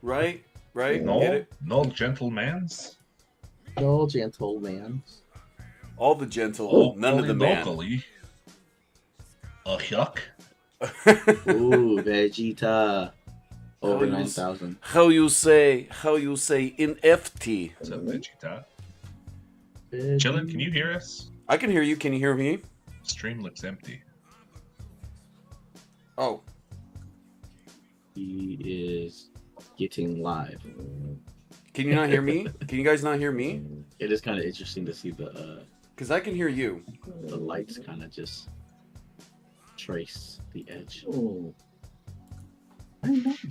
Right? Right? No, Get it? no gentlemans. No gentleman. All the gentle, none of Locally, the man. locally. A yuck. Ooh, Vegeta. Over How you 9,000. How you say in FT? What's up, Vegeta? Chillen, can you hear us? I can hear you. Can you hear me? Stream looks empty. Oh. He is getting live. Can you not hear me? Can you guys not hear me? It is kind of interesting to see Because I can hear you. the lights kind of just trace the edge.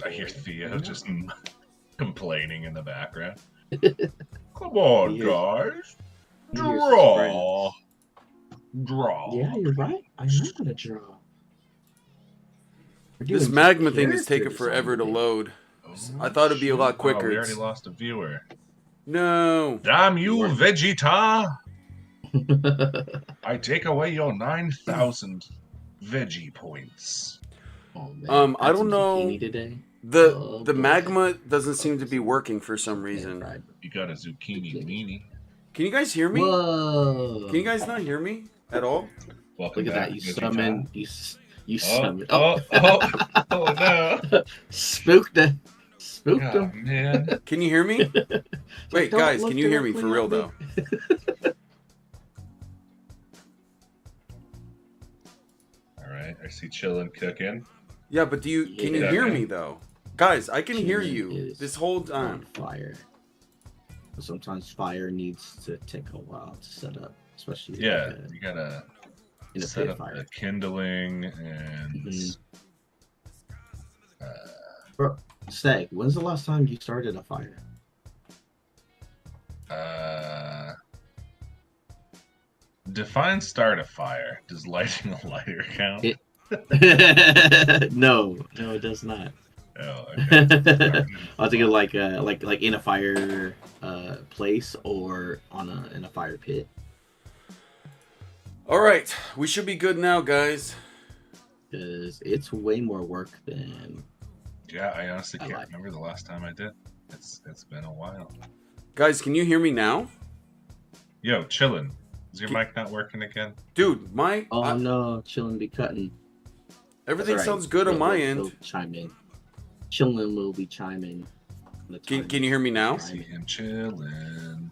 I hear Theo just complaining in the background. Come on, guys. Draw. Draw. Yeah, you're right. I know how to draw. This magma thing is taking forever to load. I thought it'd be a lot quicker. Oh, we already lost a viewer. No. Damn you, Vegeta! I take away your 9,000 veggie points. Oh, man. I don't know. Today. The magma doesn't seem to be working for some reason. You got a zucchini weenie. Can you guys hear me? Whoa! Can you guys not hear me at all? Welcome Look at back, that! You Vegeta. summon. You summon. Oh no! Spooked him. Spooked Oh, him. man. Can you hear me? Wait, Don't guys, look can you hear me for real directly though? All right, I see Chillen cooking. Yeah, but can you Yeah, hear man. me though? Guys, I can hear Chillen you is this whole on time. fire. Sometimes fire needs to take a while to set up, especially Yeah, you gotta in a set pit up fire. the kindling and Bro, Stag, when's the last time you started a fire? define start a fire. Does lighting a lighter count? No, it does not. Oh, okay. I was thinking like in a fire place or in a fire pit. All right, we should be good now, guys. Because it's way more work than. Yeah, I honestly can't remember the last time I did. It's been a while. Guys, can you hear me now? Yo, Chillin'. Is your mic not working again? Dude, Oh no, Chillen be cutting. Everything sounds good on my end. He'll chime in. Chillen will be chiming. Can you hear me now? I see him chillin'.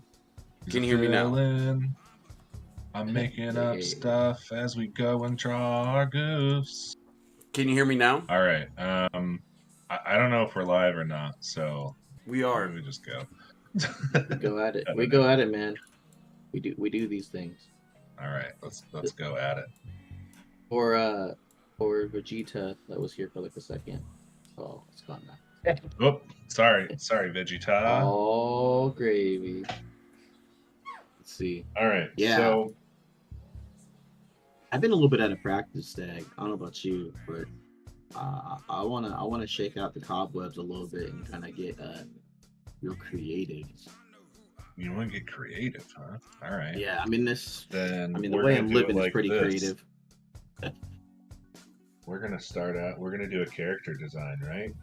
Can you hear me now? I'm making up stuff as we go and draw our goofs. Can you hear me now? All right. I don't know if we're live or not, so we are. We just go. We go at it. We go at it, man. We do these things. All right, let's go at it. Or Vegeta that was here for like a second. Oh, it's gone now. Oh, sorry, Vegeta. Oh, gravy. Let's see. All right. Yeah. So I've been a little bit out of practice, Stag. I don't know about you, but I wanna shake out the cobwebs a little bit and kind of get real creative. You want to get creative, huh? All right. Yeah, I mean the we're way gonna I'm do it living like is pretty this. creative. We're gonna start out. We're gonna do a character design, right?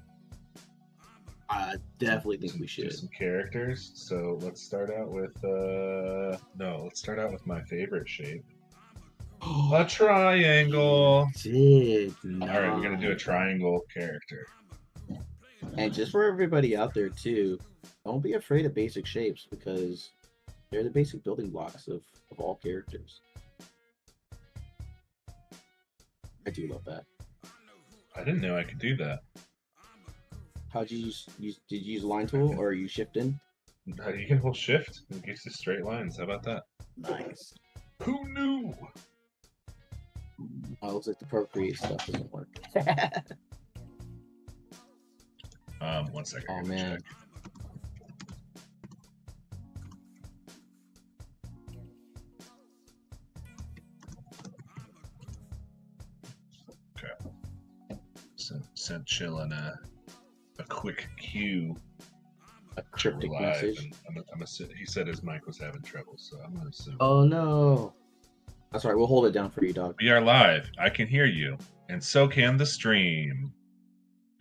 I definitely think we Do should. some characters. So let's start out with let's start out with my favorite shape. A triangle. Did All right, we're gonna do a triangle character. And just for everybody out there too, don't be afraid of basic shapes because they're the basic building blocks of all characters. I do love that. I didn't know I could do that. How'd you did you use line tool or are you shifting? You can hold shift and get to straight lines. How about that? Nice. Who knew? Oh, it looks like the Procreate stuff doesn't work. 1 second. Oh man. Check. Okay. Sent Chillin' a quick cue. A cryptic message. He said his mic was having trouble, so I'm gonna assume. Oh no. That's right. We'll hold it down for you, dog. We are live. I can hear you, and so can the stream.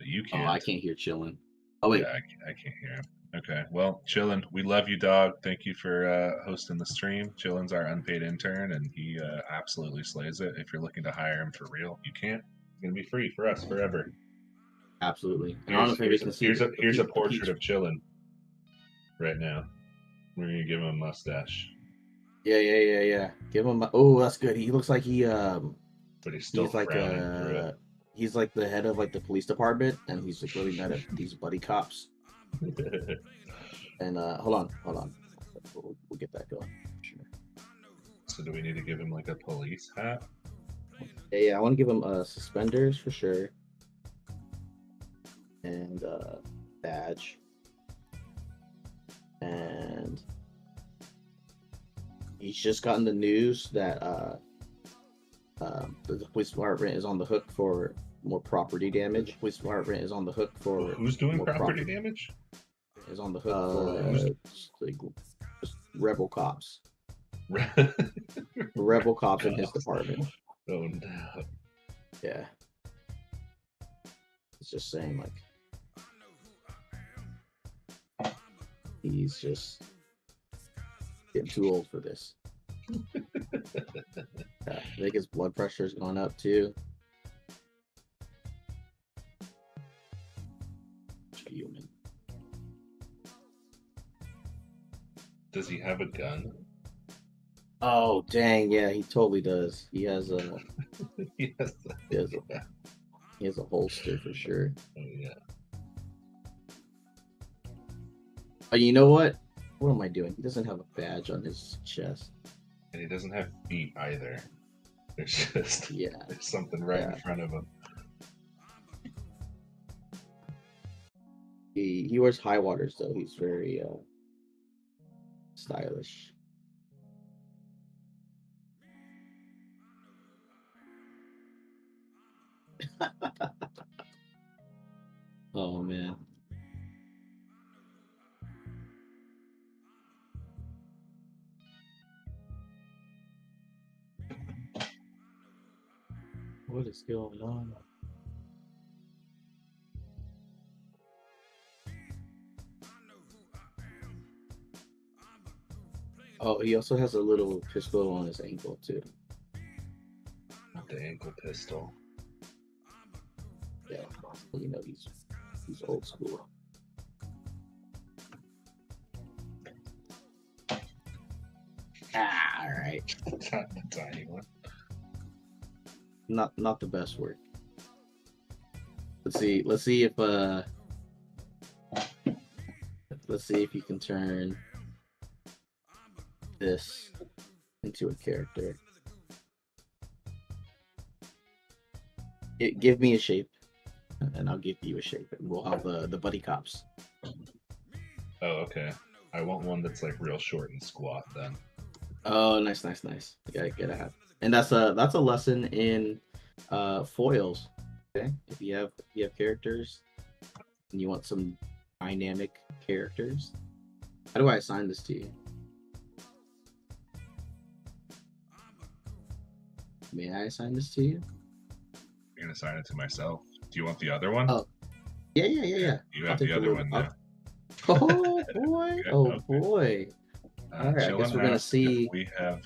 but you Oh, can't. I can't hear Chillen. Oh wait. Yeah, I can't hear him. Okay, well, Chillen, we love you, dog. Thank you for hosting the stream. Chillen's our unpaid intern, and he absolutely slays it. If you're looking to hire him for real, you can't. He's gonna be free for us forever. Absolutely. And I don't know if maybe can see here's a portrait of Chillen right now. We're gonna give him a mustache. Yeah. Give him. Oh, that's good. He looks like he But he's still frowning through it. He's like the head of like the police department, and he's like really mad at these buddy cops. And hold on. We'll get that going. Sure. So do we need to give him like a police hat? Yeah. I want to give him suspenders for sure, and badge, and he's just gotten the news that the police department is on the hook for more property damage. Police department is on the hook for who's doing property damage? Is on the hook for just rebel cops. Rebel cops in his department. Oh no. Yeah. It's just saying like he's just getting too old for this. I think his blood pressure is going up too. Human. Does he have a gun? Oh dang! Yeah, he totally does. He has a he has a holster for sure. Oh yeah. Oh, you know what? What am I doing? He doesn't have a badge on his chest. And he doesn't have feet either. There's just there's something right in front of him. He wears high waters though. He's very stylish. Oh man. What is going on? Oh, he also has a little pistol on his ankle too. Not the ankle pistol. Yeah, you know he's old school. All right. Not the tiny one. Not the best work. Let's see if you can turn this into a character. Give me a shape, and I'll give you a shape, and we'll have the buddy cops. Oh, okay. I want one that's like real short and squat then. Oh, nice. You gotta have, and that's a lesson in foils. Okay, if you have characters, and you want some dynamic characters, how do I assign this to you? May I assign this to you? You're gonna assign it to myself. Do you want the other one? Oh, yeah. You have the other one now. Oh boy! Okay. Boy! All right, I guess we're gonna see. We have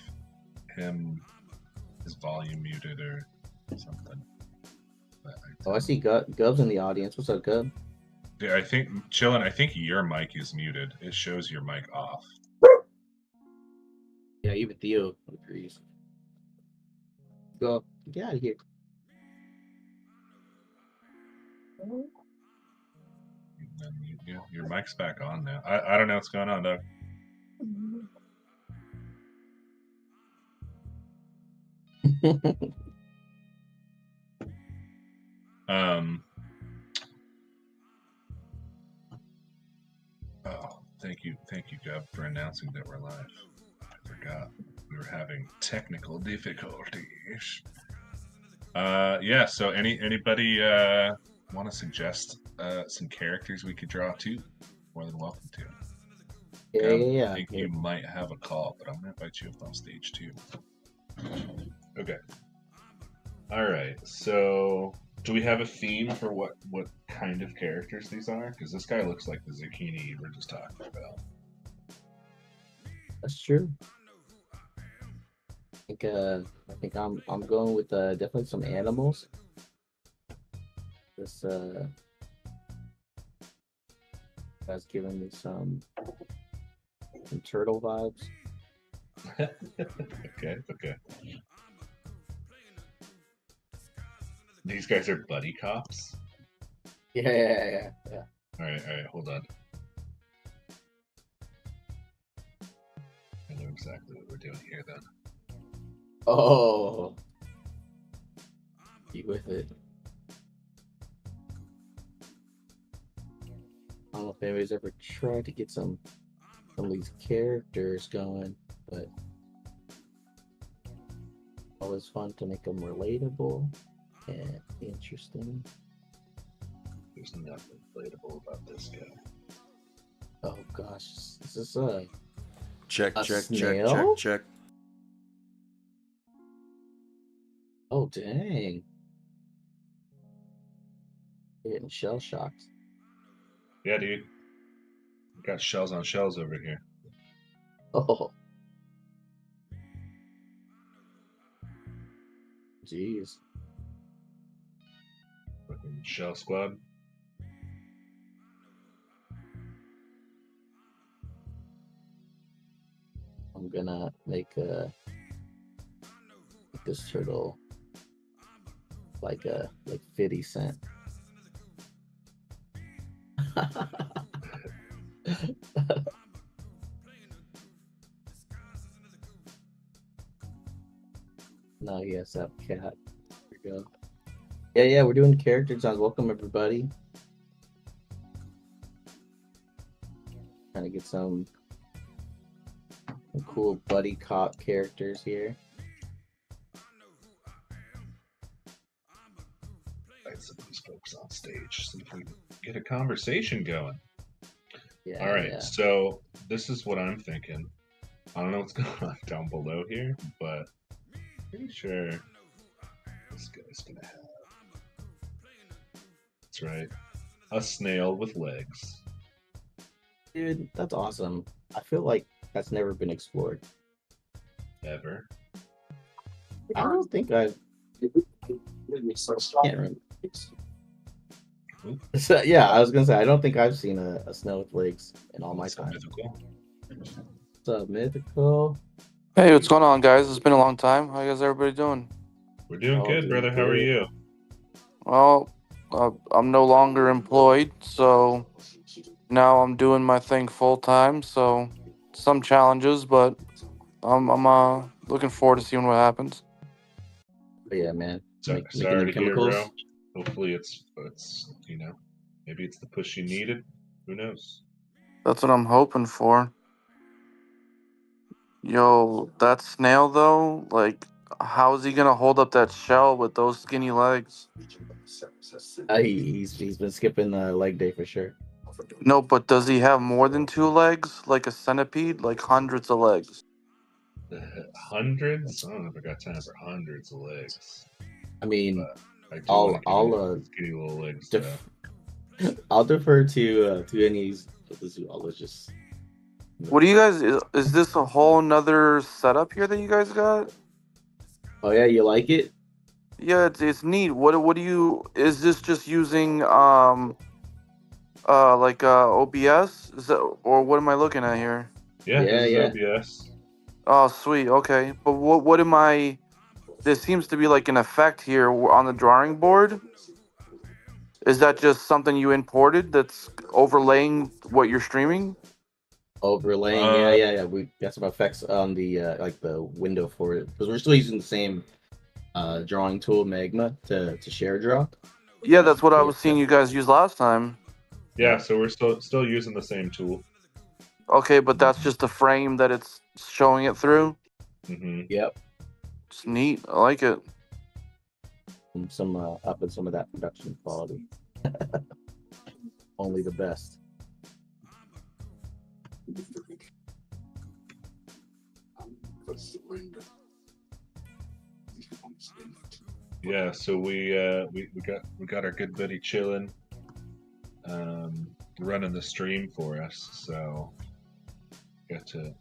his volume muted or something. Oh, I see Gub's in the audience. What's up, Gub? Yeah, I think Chillen. I think your mic is muted. It shows your mic off. Yeah, even Theo agrees. Go get out of here. Your mic's back on now. I don't know what's going on, Doug. Oh, thank you, Gub, for announcing that we're live. I forgot we were having technical difficulties. Yeah. So anybody want to suggest some characters we could draw too? More than welcome to. Yeah. I think you might have a call, but I'm gonna invite you up on stage too. Okay. All right. So Do we have a theme for what kind of characters these are? Because this guy looks like the zucchini you were just talking about. That's true. I think I'm going with definitely some animals. This guy's giving me some turtle vibes. Okay. These guys are buddy cops. Yeah. All right, hold on. I know exactly what we're doing here then. Oh, be with it. I don't know if anybody's ever tried to get some of these characters going, but always fun to make them relatable and interesting. There's nothing relatable about this guy. Oh gosh, is this a Check. snail? Oh dang! You're getting shell shocked. Yeah, dude. Got shells on shells over here. Oh, jeez. Fucking shell squad. I'm gonna make this turtle like 50 Cent. No, yes, that cat. Here we go. Yeah, we're doing character designs. Welcome everybody. Trying to get some cool buddy cop characters here. Invite some of these folks on stage. See if we can get a conversation going. Yeah. All right, Yeah. so this is what I'm thinking. I don't know what's going on down below here, but pretty sure this guy's gonna have. That's right, a snail with legs. Dude, that's awesome. I feel like that's never been explored. Ever. I don't think I've. Can't remember. So, yeah, I was gonna say I don't think I've seen a snail with legs in all my time. Mythical. What's up, mythical? Hey, what's going on, guys? It's been a long time. How guys, everybody doing? We're doing Oh, good, doing brother. How are good. you? Well, I'm no longer employed, so now I'm doing my thing full time. So some challenges, but I'm looking forward to seeing what happens. But yeah, man. Sorry Making to them hear, chemicals. bro. Hopefully it's maybe it's the push you needed. Who knows? That's what I'm hoping for. Yo, that snail though, like, how is he gonna hold up that shell with those skinny legs? He's been skipping leg day for sure. No, but does he have more than 2 legs, like a centipede, like hundreds of legs? Hundreds? I don't know if I got time for hundreds of legs. I mean, I do I'll like skinny little legs. I'll defer to any of the zoologists. What do you guys? Is this a whole nother setup here that you guys got? Oh yeah, you like it? Yeah, it's neat. What do you? Is this just using OBS? Is that, or what am I looking at here? Yeah, Yeah, this yeah. is OBS. Oh, sweet. Okay, but what am I? There seems to be like an effect here on the drawing board. Is that just something you imported that's overlaying what you're streaming? Overlaying, yeah. We got some effects on the like the window for it because we're still using the same drawing tool, Magma, to share draw. Yeah, that's what I was seeing you guys use last time. Yeah, so we're still using the same tool. Okay, but that's just the frame that it's showing it through. Mm-hmm. Yep. It's neat. I like it. Some up in some of that production quality. Only the best. yeah, so we got our good buddy Chillen running the stream for us. So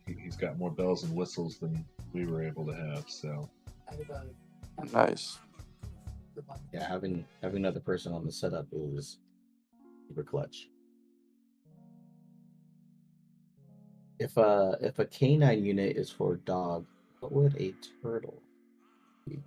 he's got more bells and whistles than we were able to have. So Nice. Yeah, having another person on the setup is super clutch. If a canine unit is for a dog, what would a turtle be?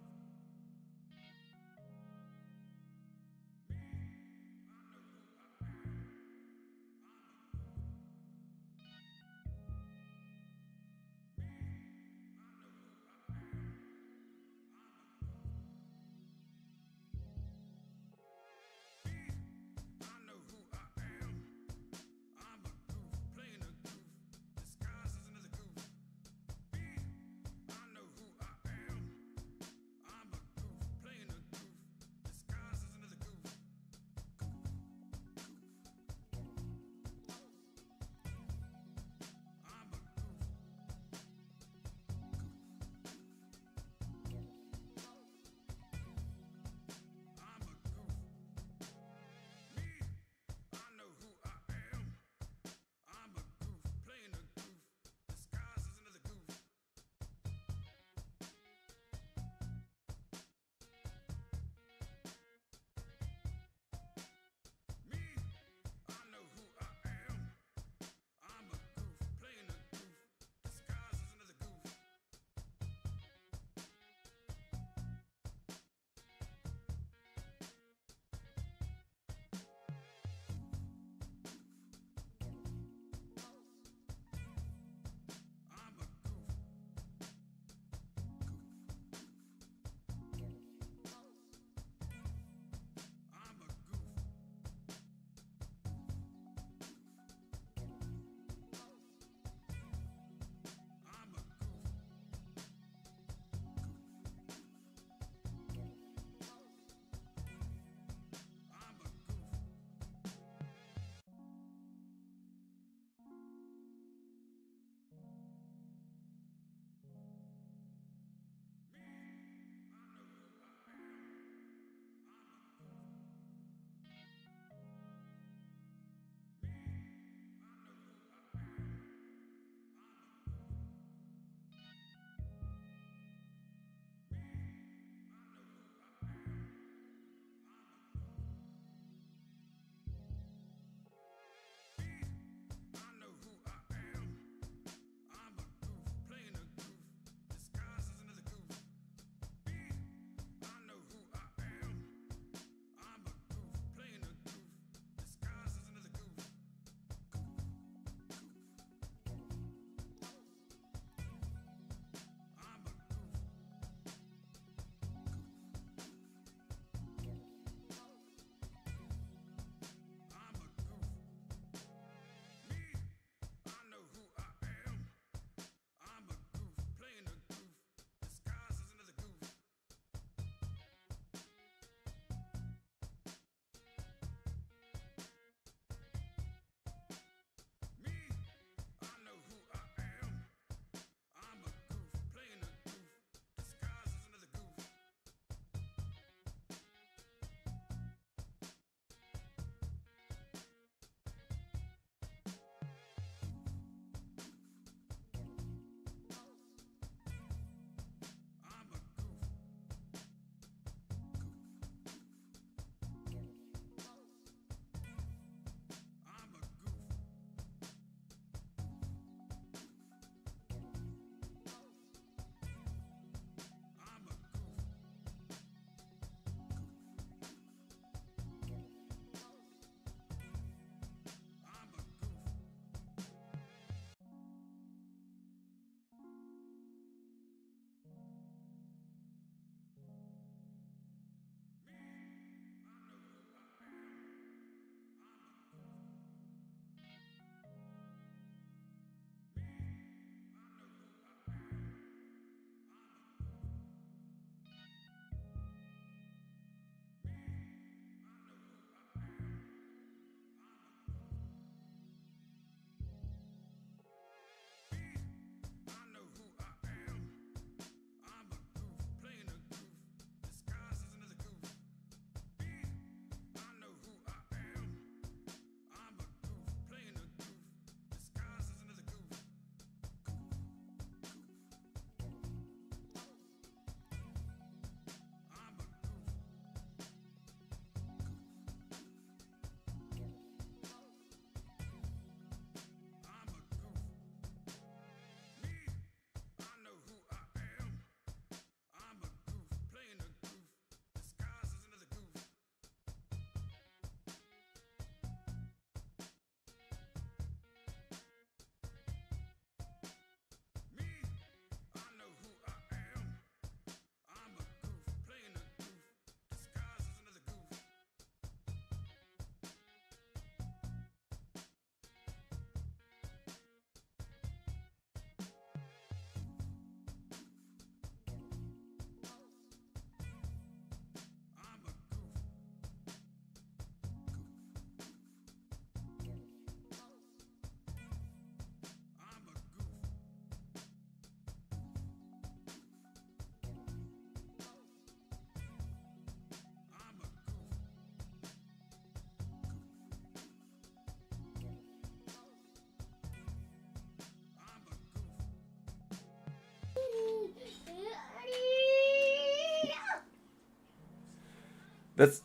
That's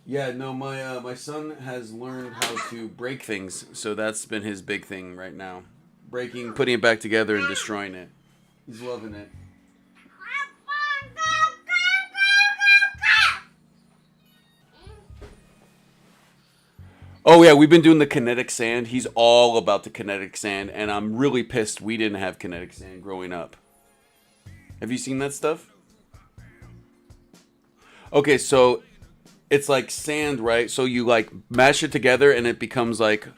yeah. No, my son has learned how to break things, so that's been his big thing right now. Breaking, putting it back together, and destroying it. He's loving it. Oh yeah, we've been doing the kinetic sand. He's all about the kinetic sand, and I'm really pissed we didn't have kinetic sand growing up. Have you seen that stuff? Okay, so it's like sand, right? So you like mash it together, and it becomes like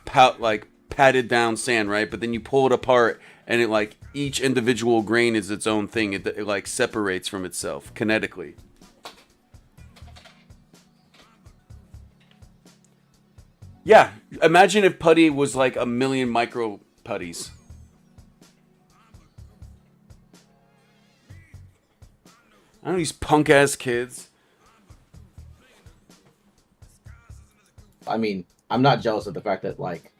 patted down sand, right? But then you pull it apart, and it like each individual grain is its own thing. It like separates from itself kinetically. Yeah, imagine if putty was like a million micro putties. I don't know, these punk ass kids. I mean, I'm not jealous of the fact that like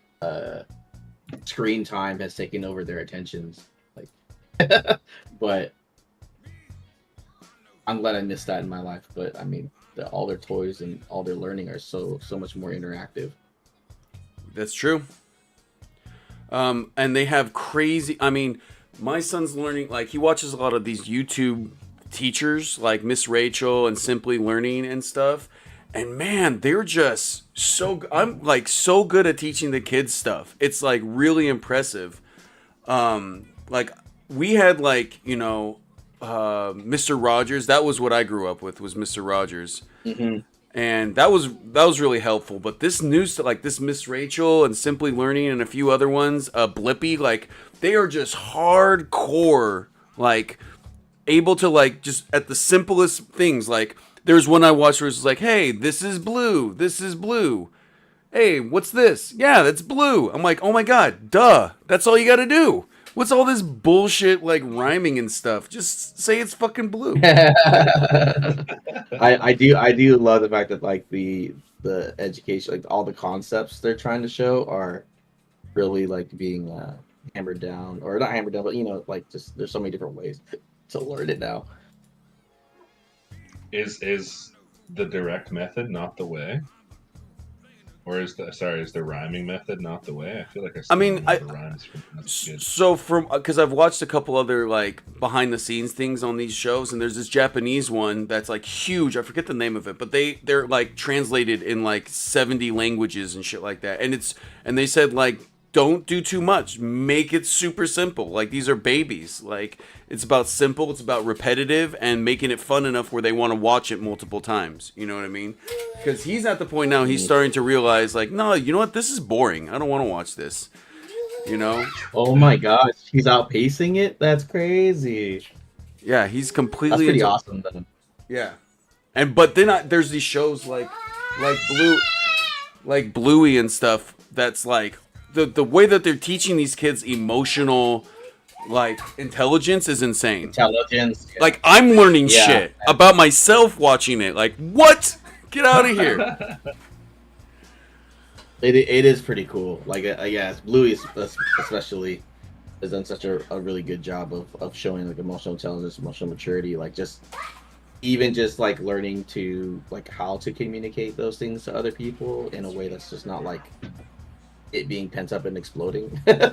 screen time has taken over their attentions. Like, but I'm glad I missed that in my life. But I mean, all their toys and all their learning are so much more interactive. That's true. And they have crazy. I mean, my son's learning. Like he watches a lot of these YouTube teachers, like Miss Rachel and Simply Learning and stuff. And man, they're just so. I'm like so good at teaching the kids stuff. It's like really impressive. Like we had like Mr. Rogers. That was what I grew up with. Was Mr. Rogers. Mm-hmm. And that was really helpful. But this new stuff, like this Miss Rachel and Simply Learning and a few other ones, Blippy, like they are just hardcore, like able to like just at the simplest things. Like there's one I watched where it's like, hey, this is blue, this is blue. Hey, what's this? Yeah, that's blue. I'm like, oh my god, duh. That's all you got to do. What's all this bullshit like rhyming and stuff? Just say it's fucking blue. I do love the fact that like the education, like all the concepts they're trying to show are really like being hammered down, or not hammered down, but like just there's so many different ways to learn it now. Is the direct method not the way? Or is the rhyming method not the way? I feel like I mean, the rhymes from so from because I've watched a couple other like behind the scenes things on these shows, and there's this Japanese one that's like huge. I forget the name of it, but they're like translated in like 70 languages and shit like that. And they said like don't do too much, make it super simple. Like these are babies. Like it's about simple, it's about repetitive, and making it fun enough where they want to watch it multiple times. You know what I mean? Because he's at the point now he's starting to realize like, no, you know what? This is boring. I don't want to watch this. You know? Oh my gosh, he's outpacing it. That's crazy. Yeah, he's completely. That's pretty awesome, though. Yeah, but then there's these shows like Bluey and stuff. That's like the way that they're teaching these kids emotional like intelligence is insane. Intelligence. Yeah. Like I'm learning shit about myself watching it. Like what? Get out of here. It is pretty cool. Like yeah, Bluey especially has done such a really good job of showing like emotional intelligence, emotional maturity, like just like learning to like how to communicate those things to other people in a way that's just not like it being pent up and exploding. Yeah.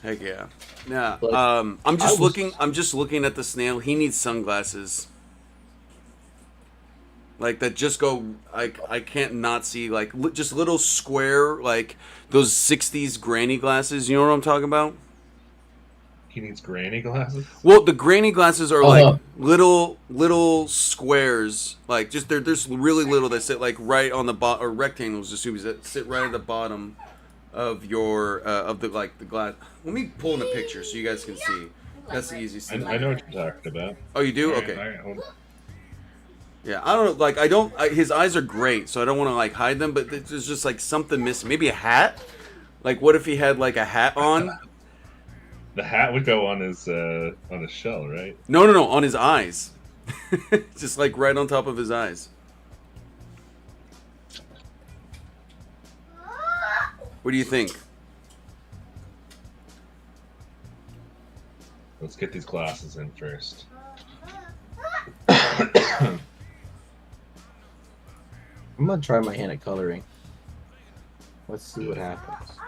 Heck yeah. Yeah. But I'm just looking at the snail. He needs sunglasses. Like that just go I can't not see like just little square like those 60s granny glasses. You know what I'm talking about? He needs granny glasses? Well, the granny glasses are like little squares, like just they're really little that sit like right on the bottom, or rectangles, assume that sit right at the bottom of your of the like the glass. Let me pull in a picture so you guys can see. That's the easiest thing. I know what you're talking about. Oh, you do? All right, okay. all right, hold on. Yeah, I don't know. Like his eyes are great, so I don't want to like hide them. But there's just like something missing. Maybe a hat. Like, what if he had like a hat on? The hat would go on his shell, right? No, on his eyes. Just like right on top of his eyes. What do you think? Let's get these glasses in first. I'm gonna try my hand at coloring. Let's see what happens.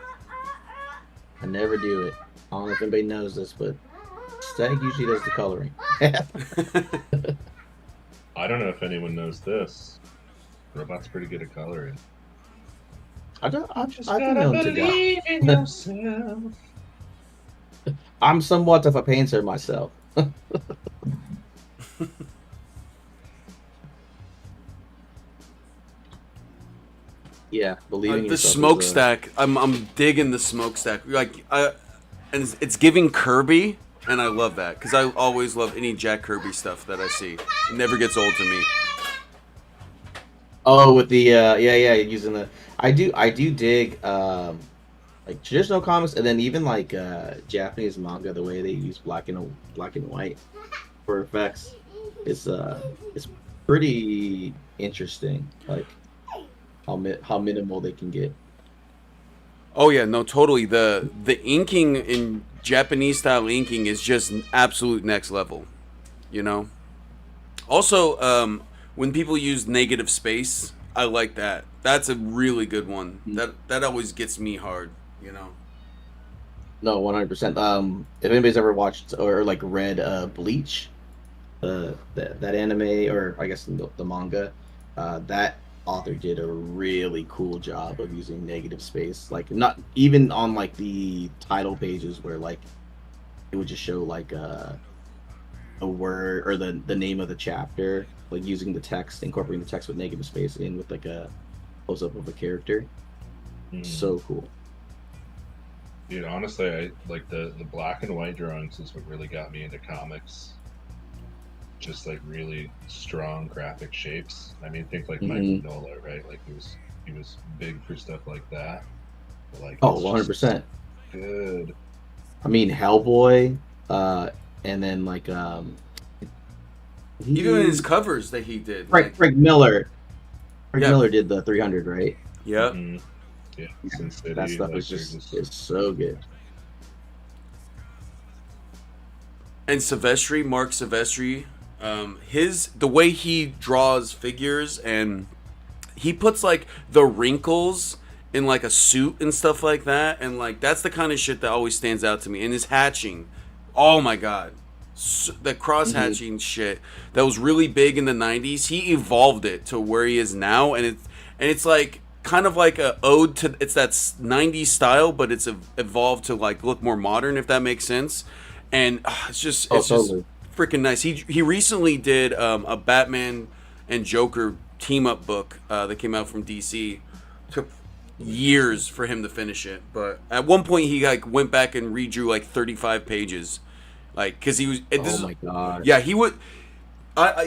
I never do it. I don't know if anybody knows this, but Stag usually does the coloring. I don't know if anyone knows this. Robot's pretty good at coloring. I've Just been gotta known to believe in doubt. yourself. I'm somewhat of a painter myself. Yeah, believing The yourself. smokestack. I'm digging the smokestack. Like, and it's giving Kirby, and I love that because I always love any Jack Kirby stuff that I see. It never gets old to me. Oh, with the yeah, using the I do dig like traditional comics, and then even like Japanese manga, the way they use black and white for effects is pretty interesting. Like how minimal they can get. Oh yeah, no, totally. The inking in Japanese style inking is just absolute next level. You know. Also, when people use negative space, I like that. That's a really good one. That always gets me hard. You know. No, 100%. If anybody's ever watched or like read Bleach, that anime, or I guess the manga, that author did a really cool job of using negative space. Like not even on like the title pages where like it would just show like a word or the name of the chapter, like using the text, incorporating the text with negative space in with like a close up of a character. So cool. Dude, honestly, I like the black and white drawings is what really got me into comics. Just like really strong graphic shapes. I mean, think like Mike Mignola, right? Like he was big for stuff like that. But, like, Oh, 100%. Good. I mean, Hellboy, and then like Even in his covers that he did. Frank Miller. Frank Yeah. Miller did the 300, right? Yep. Yeah, Sin City, That stuff like, is just so good. And Silvestri, Mark Silvestri, the way he draws figures, and he puts like the wrinkles in like a suit and stuff like that, and like that's the kind of shit that always stands out to me. And his hatching, oh my god, the cross hatching shit that was really big in the '90s. He evolved it to where he is now, and it's like kind of like a ode to it's that '90s style, but it's evolved to like look more modern, if that makes sense. And it's just totally. freaking nice. He recently did a Batman and Joker team up book that came out from DC. Took years for him to finish it, but at one point he like went back and redrew like 35 pages, like because he was. Oh my god! Yeah, he would.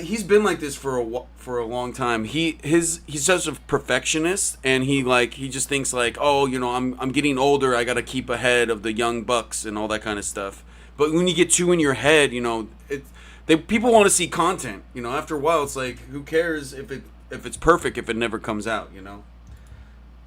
He's been like this for a long time. He's such a perfectionist, and he just thinks like, oh, you know, I'm getting older. I gotta keep ahead of the young bucks and all that kind of stuff. But when you get too in your head, you know, people want to see content. You know, after a while, it's like, who cares if it's perfect if it never comes out, you know?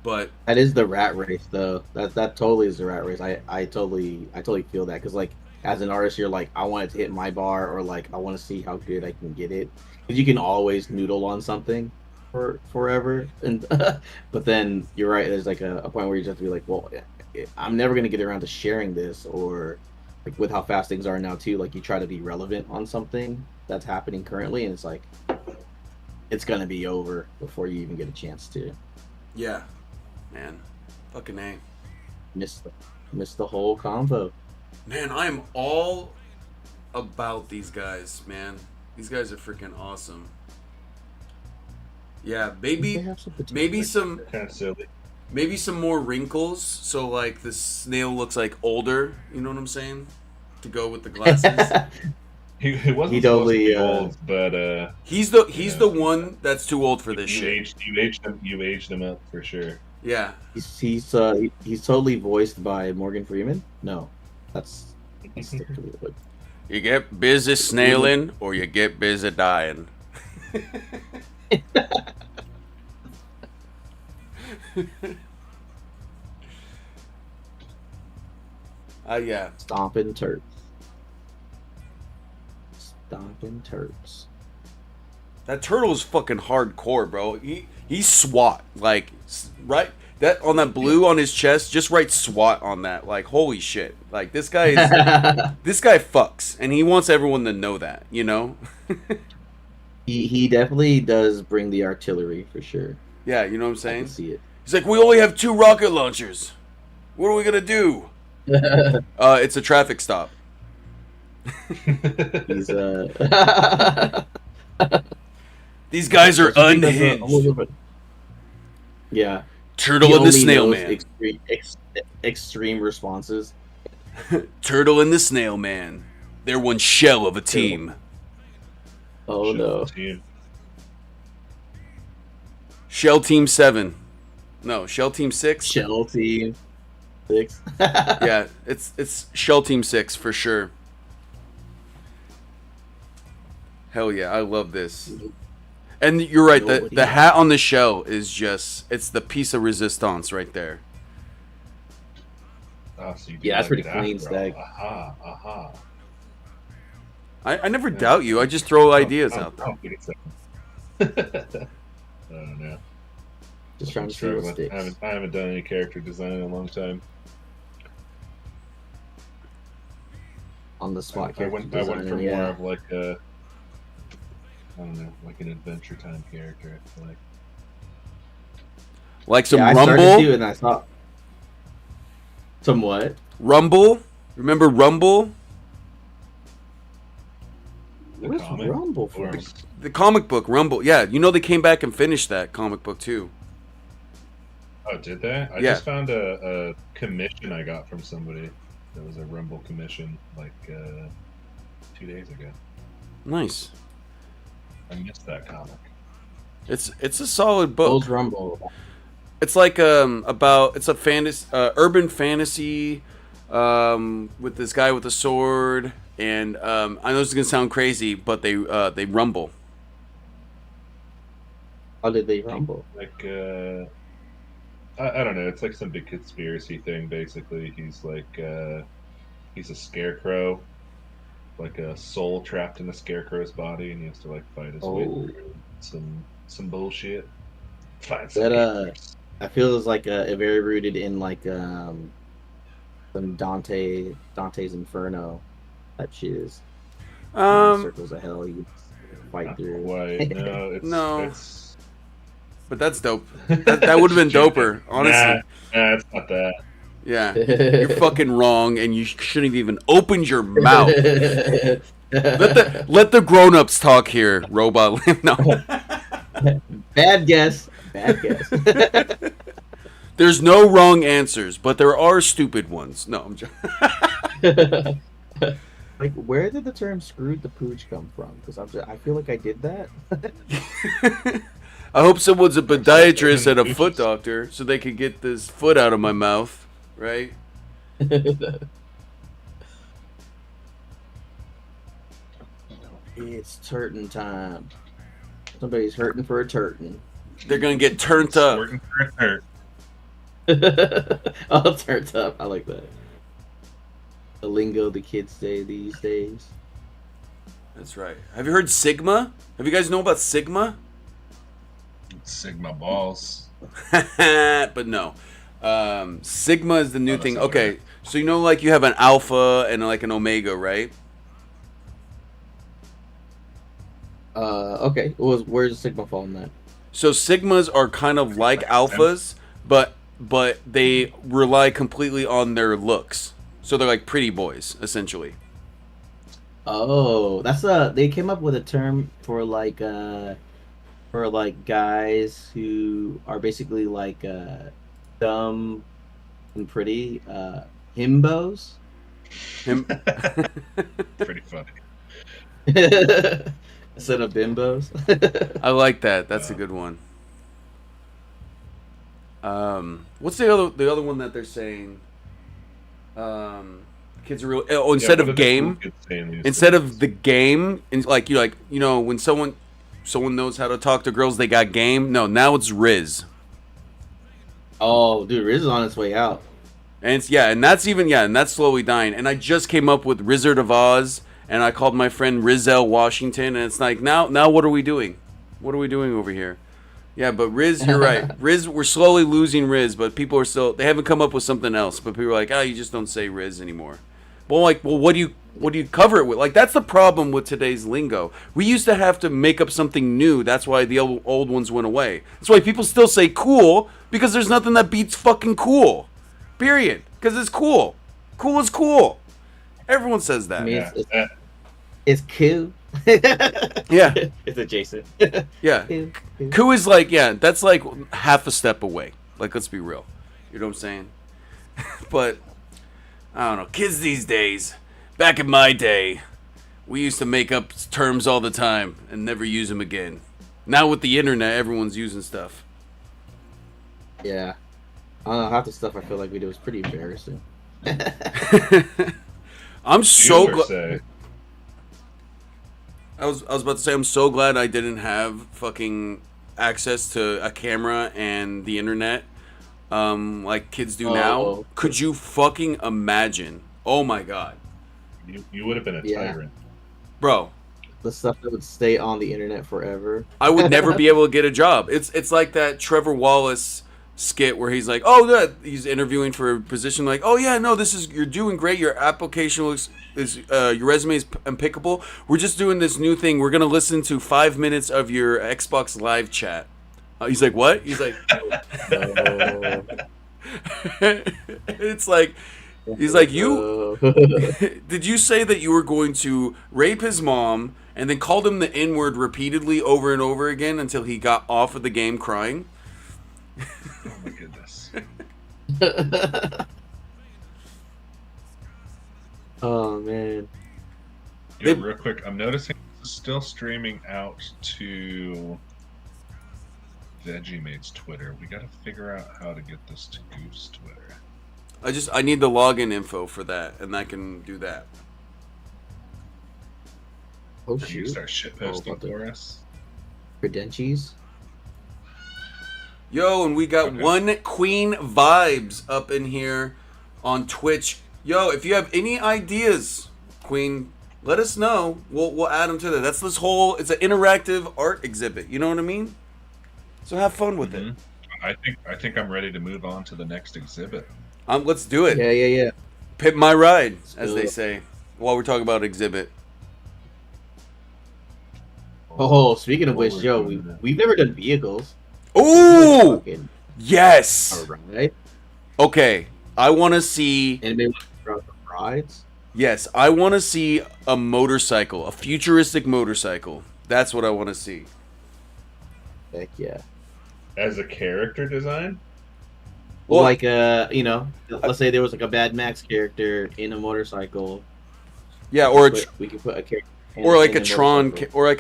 But that is the rat race, though. That totally is the rat race. I totally feel that, because like as an artist, you're like, I want it to hit my bar, or like I want to see how good I can get it, because you can always noodle on something for forever, and but then you're right. There's like a point where you just have to be like, well, I'm never gonna get around to sharing this, or like with how fast things are now too. Like you try to be relevant on something that's happening currently, and it's like it's gonna be over before you even get a chance to. yeah, man, fucking A. Missed the whole convo. Man, I am all about these guys, man. These guys are freaking awesome. Yeah, maybe some kind of silly. Maybe some more wrinkles, so like the snail looks like older. You know what I'm saying? To go with the glasses. He wasn't supposed to be old, but he's the one that's too old for this shit. You aged him up for sure. Yeah. He's totally voiced by Morgan Freeman. No, that's you get busy snailing, or you get busy dying. Yeah. Stomping Turps. That turtle is fucking hardcore, bro. He's SWAT. Like, right? That on that blue on his chest, just write SWAT on that. Like, holy shit. Like, this guy fucks. And he wants everyone to know that, you know? he definitely does bring the artillery for sure. Yeah, you know what I'm I saying? can see it. He's like, we only have 2 rocket launchers. What are we going to do? It's a traffic stop. He's These guys are unhinged. Yeah. Turtle He and the only snail knows man. extreme responses. Turtle and the snail man. They're one shell of a team. Oh no. Team. Shell Team 7. No, Shell Team 6. Shell Team 6. Yeah, it's Shell Team 6 for sure. Hell yeah, I love this. And you're right, the hat on the shell is just, it's the piece of resistance right there. Oh, so you Yeah, that's like pretty it clean after stack. all. Aha. I never doubt you, I just throw ideas out there. I don't know. Just trying to see what Struggling. sticks. I haven't done any character design in a long time. On the spot I character went design, for yeah. more of like a, I don't know, like an Adventure Time character. I feel like. Like some I started Rumble. to, and I thought some what? Rumble? Remember Rumble? The Where's comic? Rumble Or- from? The comic book, Rumble. Yeah, you know they came back and finished that comic book too. Oh, did they? I Yeah. just found a commission I got from somebody. There was a Rumble commission like 2 days ago. Nice. I missed that comic. It's a solid book. Old Rumble. It's like it's a fantasy, urban fantasy, with this guy with a sword, and I know this is gonna sound crazy, but they rumble. How did they rumble? Like I don't know. It's like some big conspiracy thing. Basically, he's like he's a scarecrow, like a soul trapped in a scarecrow's body, and he has to like fight his way Oh. through some bullshit. Find That, answers. I feel it's like a very rooted in like some Dante's Inferno type shit is. Circles of hell you fight Not through. quite. No, it's No. It's, But that's dope. That would have been doper, honestly. Nah, it's not that. Yeah, you're fucking wrong, and you shouldn't have even opened your mouth. Let the grown-ups talk here, Robot. No. Bad guess. Bad guess. There's no wrong answers, but there are stupid ones. No, I'm just. Like, where did the term "screwed the pooch" come from? Because I feel like I did that. I hope someone's a podiatrist and a foot doctor so they could get this foot out of my mouth, right? It's turtin' time. Somebody's hurting for a turtin'. They're gonna get turned up. Working for a hurt. Oh, turned up. I like that. The lingo the kids say these days. That's right. Have you heard Sigma? Have you guys know about Sigma? Sigma balls. But no. Sigma is the new Oh, that's thing. not Okay, right. so you know, like you have an alpha and like an omega, right? Okay. Where's the Sigma fall in that? So Sigmas are kind of like alphas, but they rely completely on their looks. So they're like pretty boys, essentially. Oh, that's they came up with a term for guys who are basically like dumb and pretty himbos. Him. Pretty funny. Instead of bimbos. I like that. That's a good one. What's the other one that they're saying? Kids are real. Oh, instead Yeah, what of are the game, cool kids saying these instead days? of the game, and like when someone knows how to talk to girls, they got game. No, now it's Riz, Oh, dude, Riz is on its way out. and that's slowly dying. And I just came up with Wizard of Oz, and I called my friend Rizzel Washington, and it's like now what are we doing? What are we doing over here? Yeah, but Riz, you're right. Riz, we're slowly losing Riz, but people are still. They haven't come up with something else. But people are like, you just don't say Riz anymore. Well, what do you cover it with? Like, that's the problem with today's lingo. We used to have to make up something new. That's why the old ones went away. That's why people still say cool, because there's nothing that beats fucking cool. Period. Because it's cool. Cool is cool. Everyone says that. I mean, Yeah. it's cool. Yeah. It's adjacent. Yeah. Cool. Cool is like, that's like half a step away. Like, let's be real. You know what I'm saying? But, I don't know. Kids these days, back in my day, we used to make up terms all the time and never use them again. Now with the internet, everyone's using stuff. Yeah. I don't know, half the stuff I feel like we did was pretty embarrassing. I'm so glad. glad. I was about to say, I'm so glad I didn't have fucking access to a camera and the internet, like kids do now. Could you fucking imagine? Oh my god, You would have been a tyrant, bro. The stuff that would stay on the internet forever. I would never be able to get a job. It's like that Trevor Wallace skit where he's like, he's interviewing for a position, like, no, you're doing great. Your application is your resume is impeccable. We're just doing this new thing. We're gonna listen to 5 minutes of your Xbox Live chat. He's like, what? He's like, it's like, he's like, you did you say that you were going to rape his mom and then called him the N-word repeatedly over and over again until he got off of the game crying? Oh my goodness. Oh man. Yeah, real quick, I'm noticing it's still streaming out to Veggiemate's Twitter. We gotta figure out how to get this to Goof's Twitter. I need the login info for that, and I can do that. Oh Can you shoot. start shitposting for us? Credentials. Yo, and we got One Queen Vibes up in here on Twitch. Yo, if you have any ideas, Queen, let us know. We'll add them to that. That's it's an interactive art exhibit. You know what I mean? So have fun with it. I think I'm ready to move on to the next exhibit. Let's do it. Yeah. Pimp my ride, as Cool. they say. While we're talking about exhibit. Oh, speaking of While which, we're yo, doing that. we've never done vehicles. Ooh, Fucking yes. alright. Okay, I want to see. And maybe the rides. Yes, I want to see a motorcycle, a futuristic motorcycle. That's what I want to see. Heck yeah. As a character design? Well, Like let's say there was like a Bad Max character in a motorcycle. Yeah, We could put a character. or like a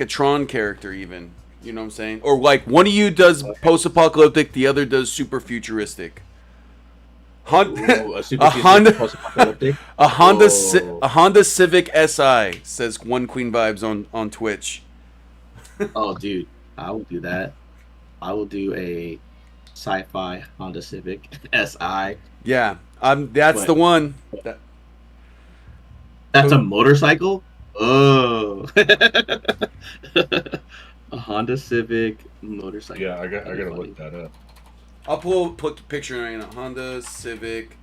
Tron character even. You know what I'm saying? Or like one of you does post-apocalyptic, the other does super futuristic. Ooh, A super Honda- post-apocalyptic. A Honda Oh. a Honda Civic Si, says One Queen Vibes on Twitch. Oh, dude, I will do that. I will do a sci-fi Honda Civic Si. Yeah, that's What? the one. That's a motorcycle? Oh. A Honda Civic motorcycle. Yeah, I That'd be gotta funny. look that up. I'll put the picture right now. Honda Civic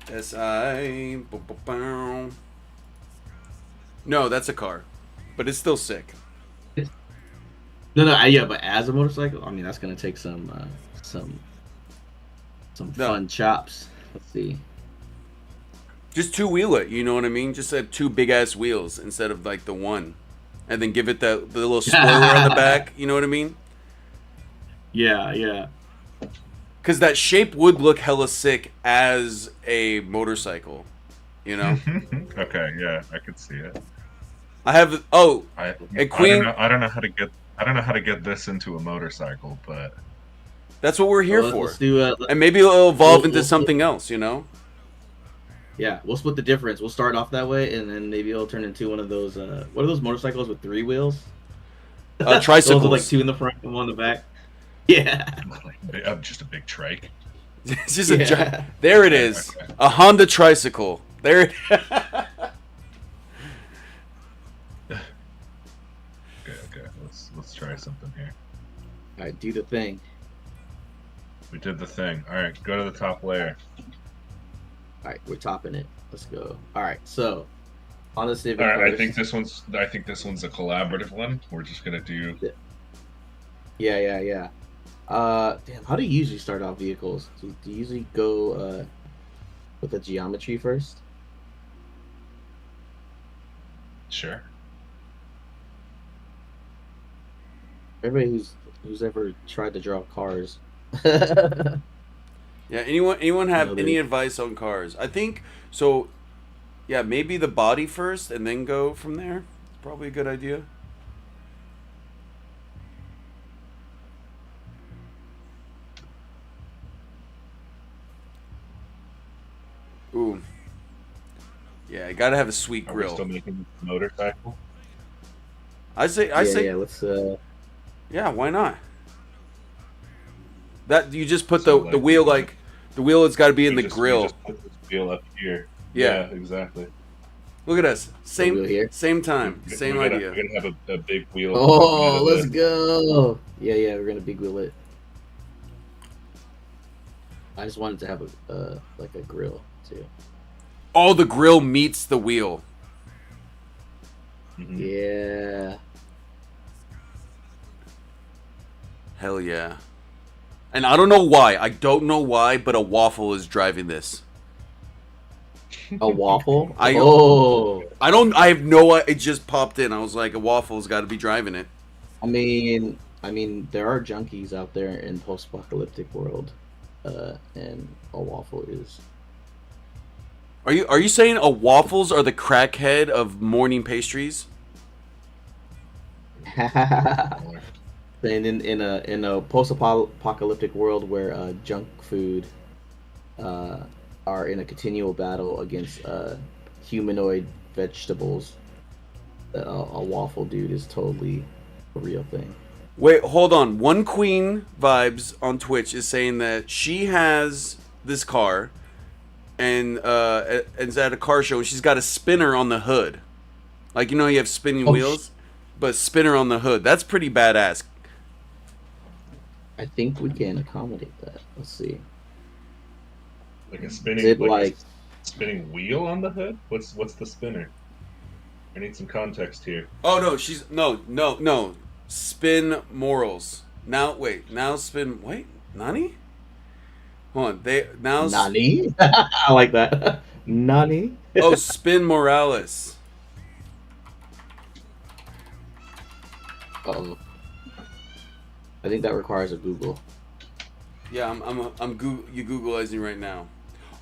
Si. No, that's a car, but it's still sick. No, but as a motorcycle, I mean that's gonna take some fun chops. Let's see. Just two wheel it, you know what I mean? Just have two big ass wheels instead of like the one, and then give it the little spoiler on the back. You know what I mean? Yeah. Because that shape would look hella sick as a motorcycle. You know? Okay, yeah, I could see it. I have. Oh, I Queen- I don't know how to get this into a motorcycle, but that's what we're here Well, for. let's do. And maybe it'll evolve We'll- into we'll- something else. You know? Yeah, we'll split the difference. We'll start off that way, and then maybe it'll turn into one of those. What are those motorcycles with 3 wheels? Tricycles. Those with, like 2 in the front and 1 in the back. Yeah. I'm just a big trike. It's just there it is. Okay. A Honda tricycle. There it Okay, let's try something here. All right, do the thing. We did the thing. All right, go to the top layer. All right, we're topping it. Let's go. All right, so on the All Civic right, first. I think this one's a collaborative one. We're just gonna do. Yeah. Damn, how do you usually start off vehicles? Do you usually go with the geometry first? Sure. Everybody who's ever tried to draw cars. Yeah. Anyone have No, any they- advice on cars? I think so. Yeah, maybe the body first, and then go from there. Probably a good idea. Ooh. Yeah, you gotta have a sweet Are we still grill. making the motorcycle? I say. yeah, let's Yeah, why not? That you just put So, the like, wheel we like the wheel has got to be in We the just- grill. We just put this wheel up here. Yeah. Exactly. Look at us. wheel here? Same time, same idea. We're gonna have a big wheel. Oh, coming into let's go. Yeah, we're gonna big wheel it. I just wanted to have a like a grill too. Oh, the grill meets the wheel. Mhm. Yeah. Hell yeah. And I don't know why. I don't know why, but a waffle is driving this. A waffle? I have no. It just popped in. I was like, a waffle's got to be driving it. I mean, there are junkies out there in post-apocalyptic world, and a waffle is. Are you saying a waffles are the crackhead of morning pastries? And in a post-apocalyptic world where junk food are in a continual battle against humanoid vegetables, a waffle dude is totally a real thing. Wait, hold on. One Queen Vibes on Twitch is saying that she has this car, and is at a car show, and she's got a spinner on the hood. Like, you know, you have spinning wheels, but spinner on the hood. That's pretty badass. I think we can accommodate that. Let's see. Like a spinning. Is it like like a spinning wheel on the hood? What's the spinner? I need some context here. Oh no, she's no. Spin morals. Now spin. Wait, Nani? Hold on. They now. Nani? I like that. Nani? Oh, Spin Morales. Uh-oh. I think that requires a Google. Yeah, I'm you Googleizing right now.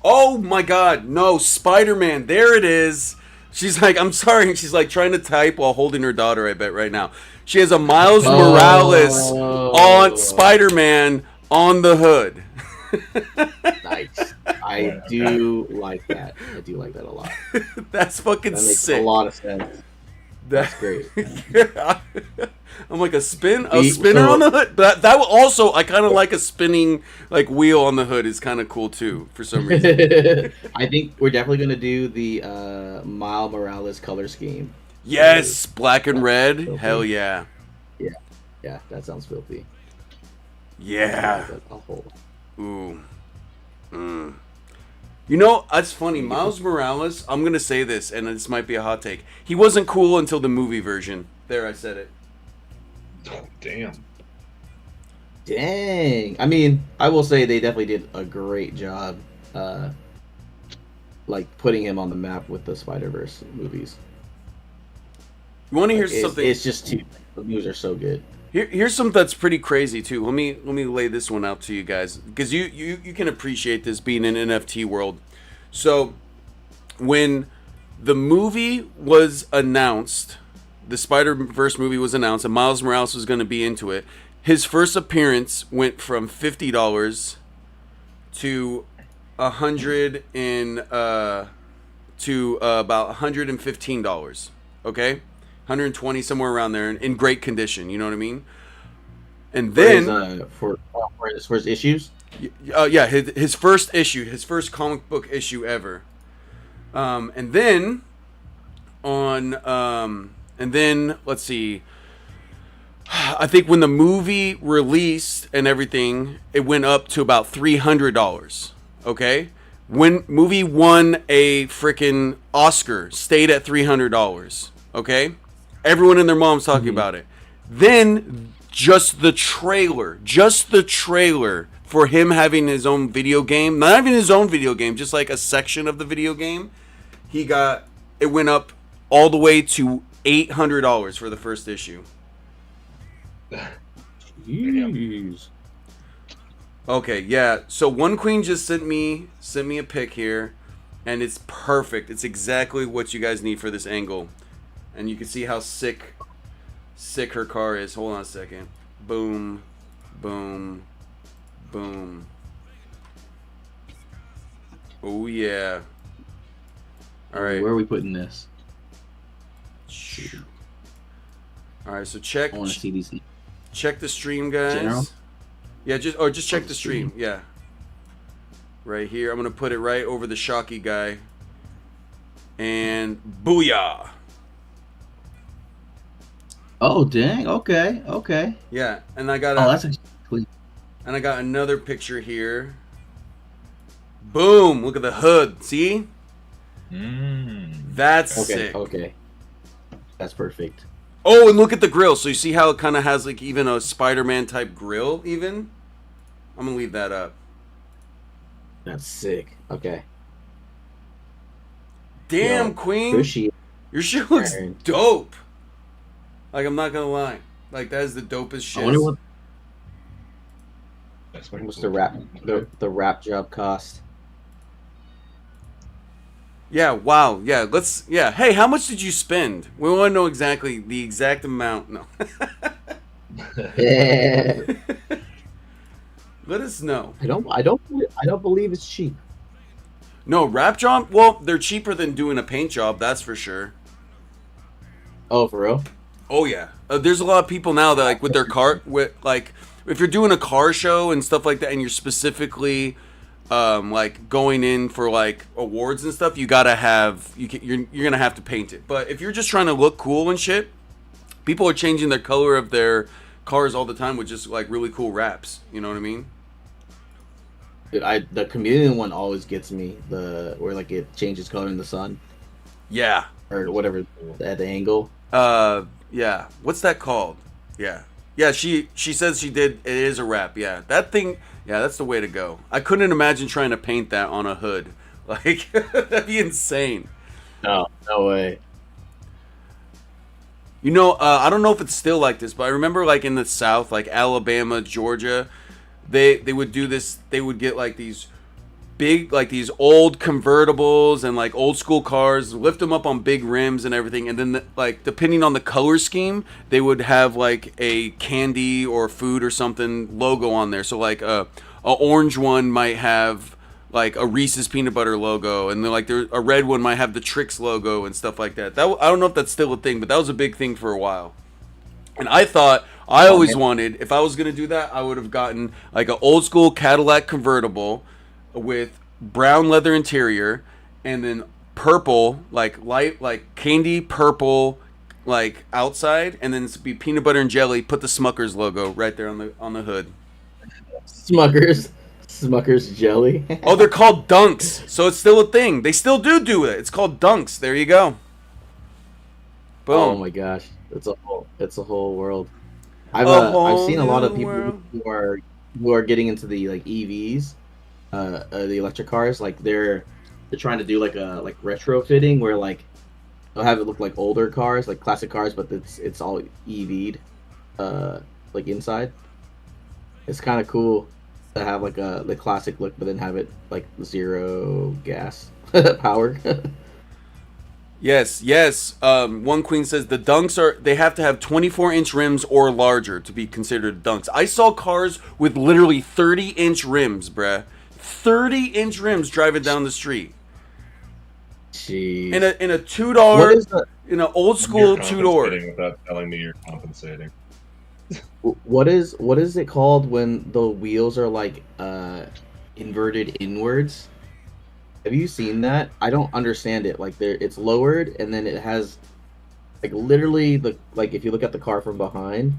Oh my God, no, Spider-Man. There it is. She's like, I'm sorry, and she's like trying to type while holding her daughter. I bet right now she has a Miles Morales on Spider-Man on the hood. Nice. I do like that. I do like that a lot. That's fucking That makes sick. a lot of sense. That's great. I'm like a spinner So- on the hood. But that also, I kind of like a spinning like wheel on the hood is kind of cool too for some reason. I think we're definitely gonna do the Miles Morales color scheme. Yes, black and red. Okay. Hell yeah. Yeah, that sounds filthy. Yeah. A whole. Ooh. Mm. You know, that's funny. Miles Morales, I'm going to say this, and this might be a hot take. He wasn't cool until the movie version. There, I said it. Oh, damn. Dang. I mean, I will say they definitely did a great job, like putting him on the map with the Spider-Verse movies. You want to hear Like, something? It's just too. The movies are so good. Here's something that's pretty crazy too. Let me lay this one out to you guys because you can appreciate this being in NFT world. So when the movie was announced, the Spider-Verse movie was announced, and Miles Morales was going to be into it. His first appearance went from $50 to about $115. Okay. 120 somewhere around there in great condition, you know what I mean? And then For his issues. yeah, his first issue, his first comic book issue ever. And then let's see. I think when the movie released and everything, it went up to about $300. Okay, when movie won a freaking Oscar, stayed at $300. Okay, everyone and their mom's talking about it. Then just the trailer for him having his own video game, not even his own video game, just like a section of the video game, it went up all the way to $800 for the first issue. Jeez. Okay, yeah. So One Queen just sent me a pic here, and it's perfect. It's exactly what you guys need for this angle, and you can see how sick her car is. Hold on a second. Boom, boom, boom. Oh yeah. All right. Where are we putting this? All right. So check. I want to see these. Check the stream, guys. General? Yeah, just check the stream. Yeah. Right here. I'm gonna put it right over the Shocky guy. And booyah. Oh dang! Okay. Yeah, and I got That's actually clean. and I got another picture here. Boom! Look at the hood. See? That's sick. Okay. That's perfect. Oh, and look at the grill. So you see how it kind of has like even a Spider-Man type grill even? I'm going to leave that up. That's sick. Okay. Damn, Yo, Queen. appreciate Your shit looks Aaron. dope. Like, I'm not going to lie. Like, that is the dopest shit. I wonder what That's what's the wrap job cost. Yeah, wow. Yeah, hey, how much did you spend? We want to know exactly the exact amount. No. Yeah. Let us know. I don't believe it's cheap. No, wrap job? Well, they're cheaper than doing a paint job, that's for sure. Oh, for real? Oh yeah, there's a lot of people now that like with their car, if you're doing a car show and stuff like that, and you're specifically like going in for like awards and stuff, you gotta have you're gonna have to paint it. But if you're just trying to look cool and shit, people are changing the color of their cars all the time with just like really cool wraps. You know what I mean? Dude, the chameleon one always gets me. Where like it changes color in the sun Yeah. or whatever at the angle. Yeah. What's that called? Yeah. Yeah, she says she did. It is a wrap. Yeah. That thing. Yeah, that's the way to go. I couldn't imagine trying to paint that on a hood. Like, that'd be insane. No way. You know, I don't know if it's still like this, but I remember like in the South, like Alabama, Georgia, they would do this. They would get like these big, like these old convertibles and like old school cars, lift them up on big rims and everything, and then like depending on the color scheme, they would have like a candy or food or something logo on there. So like a orange one might have like a Reese's peanut butter logo, and then like a red one might have the Trix logo and stuff like that. I don't know if that's still a thing, but that was a big thing for a while. And I thought I always wanted, if I was gonna do that, I would have gotten like an old school Cadillac convertible with brown leather interior, and then purple, like light, like candy purple, like outside, and then it's be peanut butter and jelly. Put the Smucker's logo right there on the hood. Smucker's jelly. Oh, they're called Dunks, so it's still a thing. They still do it. It's called Dunks. There you go. Boom. Oh my gosh, it's a whole world. I've seen a lot of people who are getting into the like EVs. The electric cars, like they're trying to do like a retrofitting where like they'll have it look like older cars, like classic cars, but it's all EV'd, like inside. It's kind of cool to have like the classic look, but then have it like zero gas power. Yes. One Queen says the Dunks they have to have 24-inch rims or larger to be considered Dunks. I saw cars with literally 30-inch rims, bruh. 30-inch rims driving down the street. Jeez. In a $2 in an old school You're 2-door. compensating without telling me you're compensating. What is it called when the wheels are like inverted inwards? Have you seen that? I don't understand it. Like it's lowered and then it has like literally if you look at the car from behind,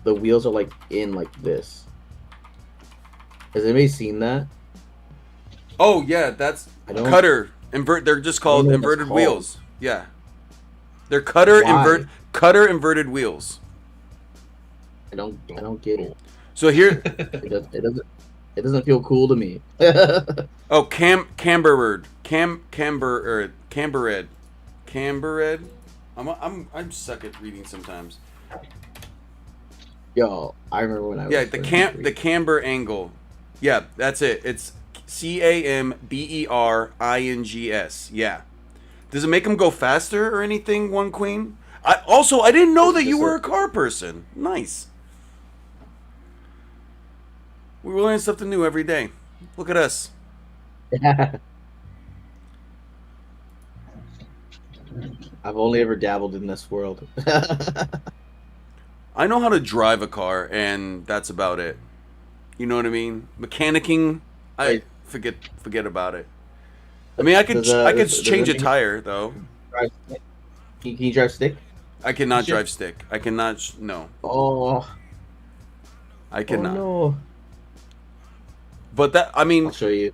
the wheels are like in like this. Has anybody seen that? Oh yeah, that's I don't. cutter They're just I don't called know what that's inverted called. wheels. Yeah, they're cutter Why? cutter inverted wheels. I don't get it. So here, It doesn't feel cool to me. oh cambered cambered. I'm suck at reading sometimes. Yo, I remember when I was Yeah, learning the camber angle. Yeah, that's it. It's CAMBERINGS. Yeah. Does it make them go faster or anything, One Queen? I didn't know that you were a car person. Nice. We learn something new every day. Look at us. I've only ever dabbled in this world. I know how to drive a car, and that's about it. You know what I mean? Mechanicking, I Wait. forget about it. I mean, I could change a tire though. Can you drive stick? I cannot Shit. drive stick. I cannot. No, Oh, I cannot. no. But that, I mean, I'll show you.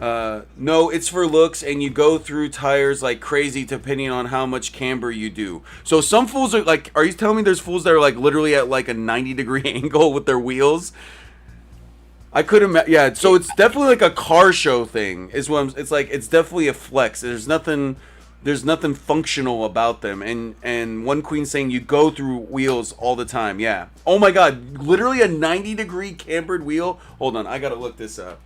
no, it's for looks, and you go through tires like crazy depending on how much camber you do. So some fools are like, are you telling me there's fools that are like literally at like a 90-degree angle with their wheels? I couldn't. Yeah, so it's definitely like a car show thing. Is what it's like. It's definitely a flex. There's nothing functional about them. And One Queen saying you go through wheels all the time. Yeah. Oh my God, literally a 90-degree cambered wheel. Hold on, I gotta look this up.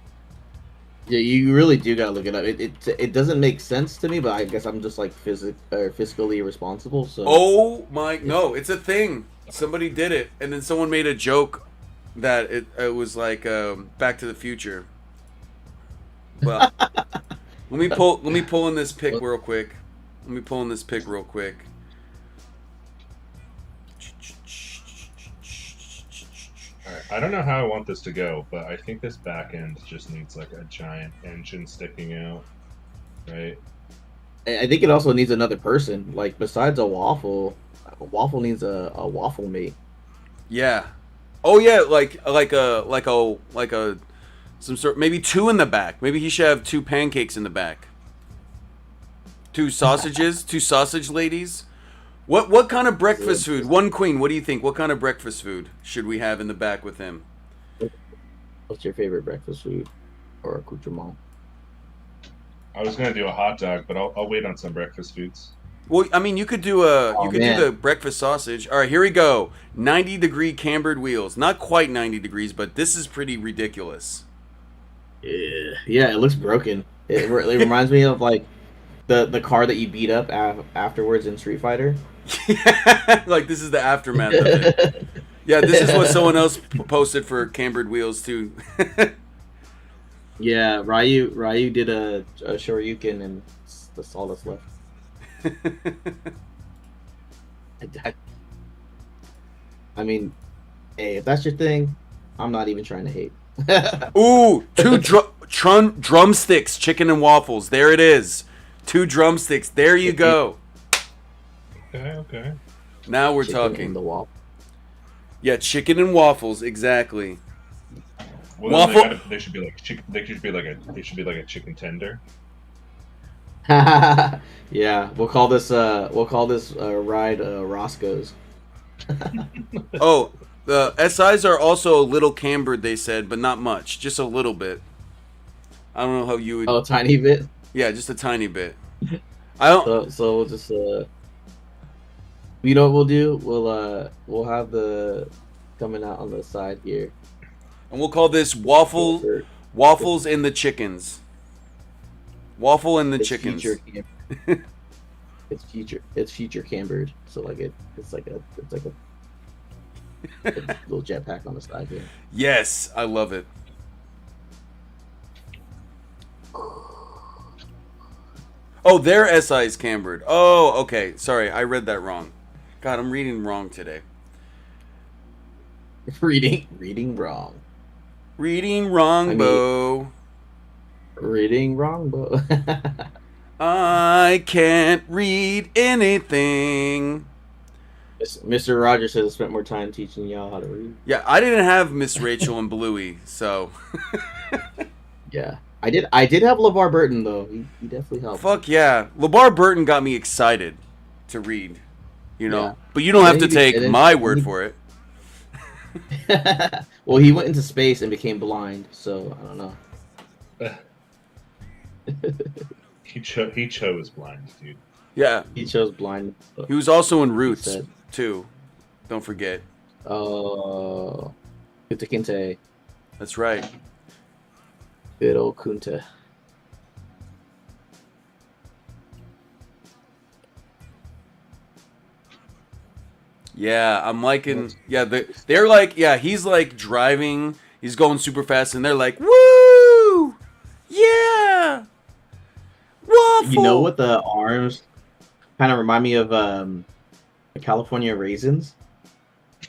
Yeah, you really do gotta look it up. It doesn't make sense to me, but I guess I'm just like fiscally irresponsible. So. Oh my, no, it's a thing. Somebody did it, and then someone made a joke that it was like Back to the Future. Well, let me pull in this pic real quick. Let me pull in this pic real quick. All right. I don't know how I want this to go, but I think this back end just needs like a giant engine sticking out, right? I think it also needs another person. Like besides a waffle needs a waffle mate. Yeah. Oh yeah, like a some sort, maybe two in the back. Maybe he should have two pancakes in the back. Two sausages, two sausage ladies. What kind of breakfast food? One Queen, what do you think? What kind of breakfast food should we have in the back with him? What's your favorite breakfast food or accoutrement? I was gonna do a hot dog, but I'll wait on some breakfast foods. Well, I mean, you could do do the breakfast sausage. All right, here we go. 90-degree cambered wheels. Not quite 90 degrees, but this is pretty ridiculous. Yeah, it looks broken. It reminds me of like the car that you beat up afterwards in Street Fighter. Like this is the aftermath of it. Yeah, this is what someone else posted for cambered wheels too. Yeah, Ryu did a Shoryuken and that's all that's left. I mean, hey, if that's your thing, I'm not even trying to hate. Ooh, drumsticks, chicken and waffles. There it is. 2 drumsticks. There you go. Okay. Now we're Chicken talking. and the waffle. Yeah, chicken and waffles, exactly. Well, Waffle. they should be like chicken. They should be like a chicken tender. Yeah, we'll call this ride Roscoe's. Oh, the SIs are also a little cambered, they said, but not much. Just a little bit. I don't know how you would. Oh, a tiny bit. Yeah, just a tiny bit. I don't. So we'll just you know what we'll do? We'll have the coming out on the side here. And we'll call this waffles in the chickens. Waffle in the chickens. It's future cambered. So like it's like a little jetpack on the side here. Yes, I love it. Oh, their SI is cambered. Oh, okay. Sorry, I read that wrong. God, I'm reading wrong today. Reading wrong. Reading wrong, Bo. Reading wrong, Bo. I can't read anything. Mr. Rogers says I spent more time teaching y'all how to read. Yeah, I didn't have Miss Rachel and Bluey, so Yeah, I did. I did have LeVar Burton though. He definitely helped. fuck yeah. LeVar Burton got me excited to read, you know. Yeah. But you don't have to And take then my word for it. Well, he went into space and became blind, so I don't know. He chose blind, dude. Yeah. He chose blind. He was also in Roots said- too. Don't forget. Oh, Kunta Kinte. That's right. Good old Kunta. Yeah, I'm liking. Yeah, they're like. Yeah, he's like driving. He's going super fast, and they're like, "Woo! Yeah! Waffle!" You know what the arms kind of remind me of? California Raisins.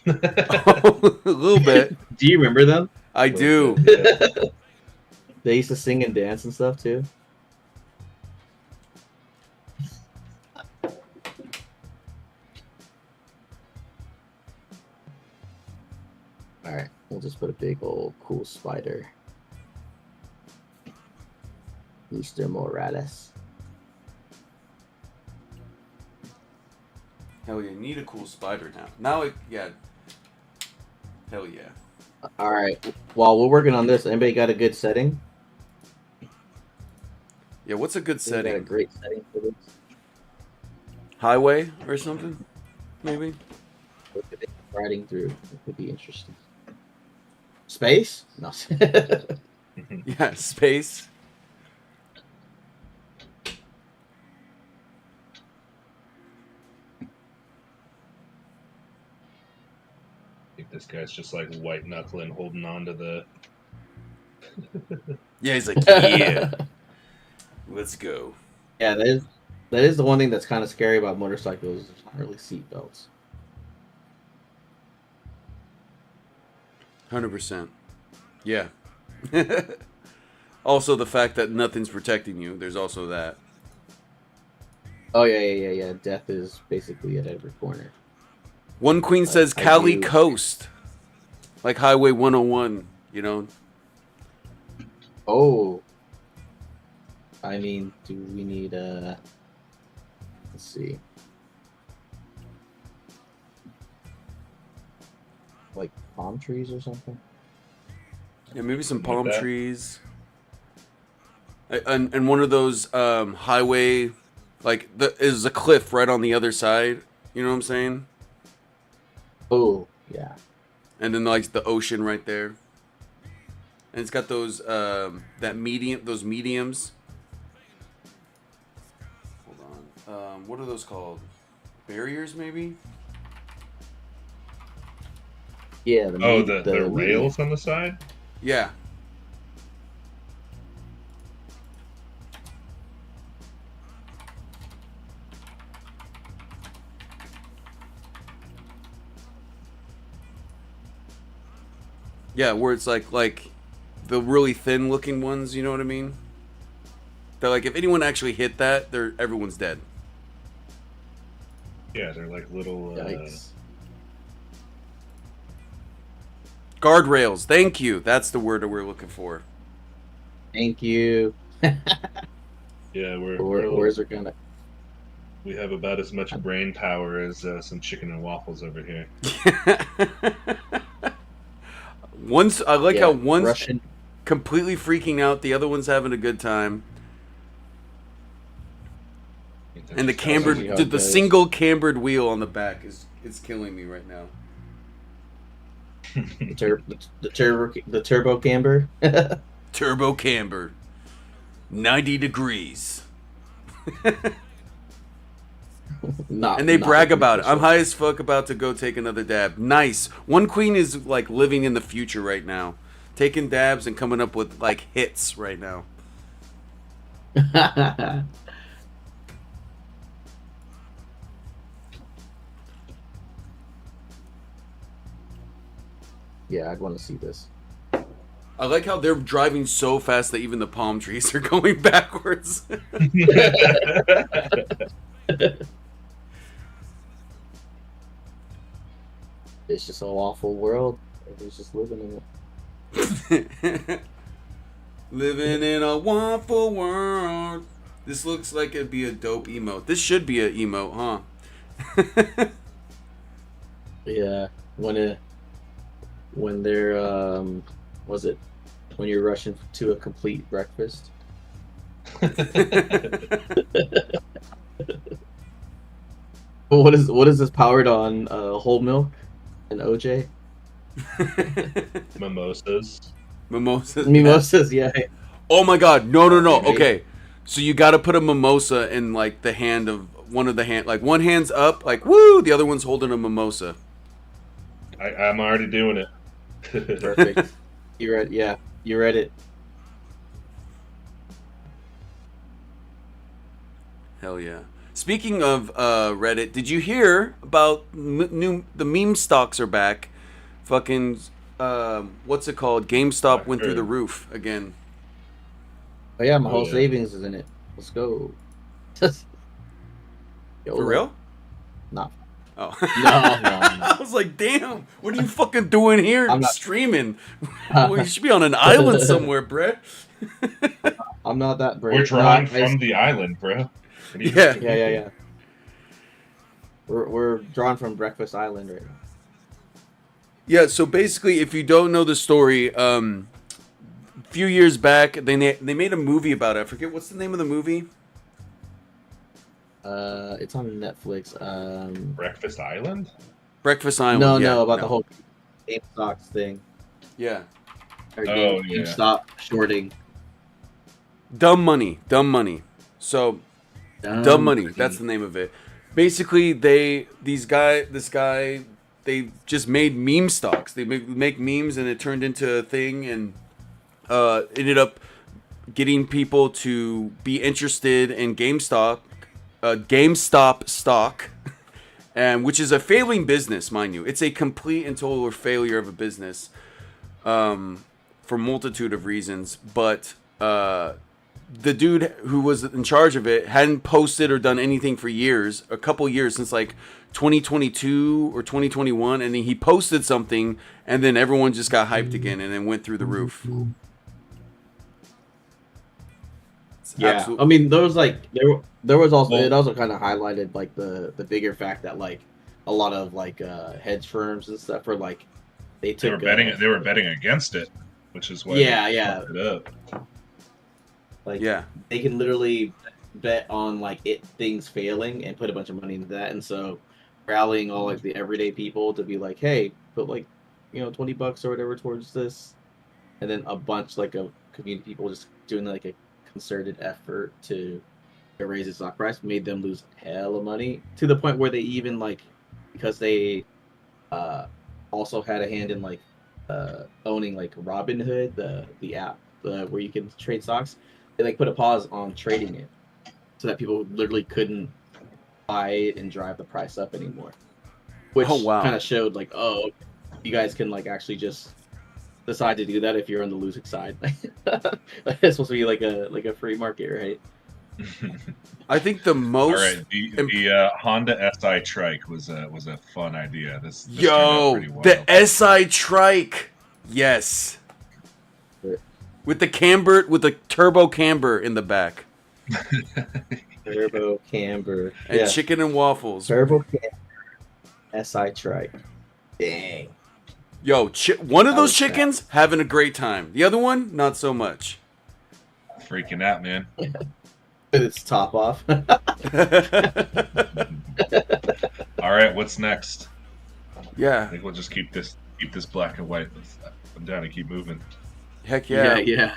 A little bit. Do you remember them? I do. Yeah. They used to sing and dance and stuff too. All right, we'll just put a big old cool spider. Mr. Morales. Hell yeah, need a cool spider now. Now it, yeah. Hell yeah. All right. While we're working on this, anybody got a good setting? Yeah, what's a good Anybody got a setting? great setting for this? Highway or something? Maybe? Look at it riding through. It could be interesting. Space? No. Yeah, space. I think this guy's just like white knuckling, holding on to the. Yeah, he's like, yeah. Let's go. Yeah, that is the one thing that's kind of scary about motorcycles. There's not really seat belts. 100%. Yeah. Also, the fact that nothing's protecting you. There's also that. Oh yeah. Death is basically at every corner. One queen says I Cali do. Coast. Like Highway 101, you know? Oh. I mean, do we need let's see. Like palm trees or something? Yeah, maybe some Like palm that. trees. And one of those highway, like, is a cliff right on the other side. You know what I'm saying? Oh, yeah. And then, like, the ocean right there. And it's got those, those mediums. Hold on. What are those called? Barriers, maybe? Yeah, The rails on the side? Yeah. Yeah, where it's like the really thin looking ones, you know what I mean? They're like, if anyone actually hit that, everyone's dead. Yeah, they're like little. Yikes. Guardrails. Thank you. That's the word that we're looking for. Thank you. Yeah, Where's it gonna? we have about as much brain power as some chicken and waffles over here. I like how one's Russian. completely freaking out, the other one's having a good time. I think that's And the just how cambered, how it the goes. single cambered wheel on the back is killing me right now. The turbo camber. Turbo camber, 90 degrees, Not, and they not brag about it. I'm 100%. high as fuck, about to go take another dab. Nice. One queen is like living in the future right now, taking dabs and coming up with like hits right now. Yeah, I'd want to see this. I like how they're driving so fast that even the palm trees are going backwards. It's just an awful world. Everyone's just living in it. Living in a waffle world. This looks like it'd be a dope emote. This should be an emote, huh? Yeah, when they're was it when you're rushing to a complete breakfast? What is this powered on? Whole milk and OJ? Mimosas. Mimosas. Mimosas, yeah. Oh my god, no. Okay. Okay. So you gotta put a mimosa in like the hand of one of the hand, like one hand's up, like woo, the other one's holding a mimosa. I'm already doing it. Perfect. You read? Yeah, you read it. Hell yeah. Speaking of Reddit, did you hear about the meme stocks are back? Fucking what's it called? GameStop went through the roof again. Oh yeah, my Oh, whole yeah. savings is in it. Let's go. For real? No. Oh. No. I was like, damn, what are you fucking doing here? I'm not- Streaming. Well, you should be on an island somewhere, Brett. I'm not that brave. We're drawing No, from the island, bro. Yeah. Yeah. We're drawn from Breakfast Island right now. Yeah, so basically, if you don't know the story, a few years back, they made a movie about it. I forget what's the name of the movie. It's on Netflix. Breakfast Island? Breakfast Island. No, about the whole GameStop thing. Yeah. Or Oh, yeah. GameStop shorting. Dumb money. So Dumb Money. That's the name of it. Basically, they just made meme stocks. They make memes, and it turned into a thing, and ended up getting people to be interested in GameStop stock, and which is a failing business, mind you. It's a complete and total failure of a business, for multitude of reasons. But the dude who was in charge of it hadn't posted or done anything for years, a couple years, since like 2022 or 2021, and then he posted something, and then everyone just got hyped again, and then went through the roof. It's Yeah, I mean, there was also Well- it also kind of highlighted like the bigger fact that like a lot of like hedge firms and stuff are like they They took were betting against it, which is why Yeah, they yeah. fucked it up. like Yeah. they can literally bet on like things failing and put a bunch of money into that, and so rallying all like the everyday people to be like, hey, put like $20 or whatever towards this, and then a bunch like of community people just doing like a concerted effort to raise the stock price made them lose hell of money to the point where they even like, because they also had a hand in like owning like Robinhood, the app where you can trade stocks. They like put a pause on trading it so that people literally couldn't buy it and drive the price up anymore, which Oh, wow. kind of showed like, oh, you guys can like actually just decide to do that if you're on the losing side. It's supposed to be like a free market, right? I think the All most right, the Honda SI Trike was a fun idea. This turned out Yo, pretty well. the SI Trike. Yes. With the camber, with the turbo camber in the back. Turbo camber And yeah. chicken and waffles. Turbo camber SI trike. Dang. Yo, one of That those was bad. chickens having a great time. The other one, not so much. Freaking out, man. It's top off. All right, what's next? I Yeah. think we'll just keep this black and white. I'm down to keep moving. Heck yeah. yeah.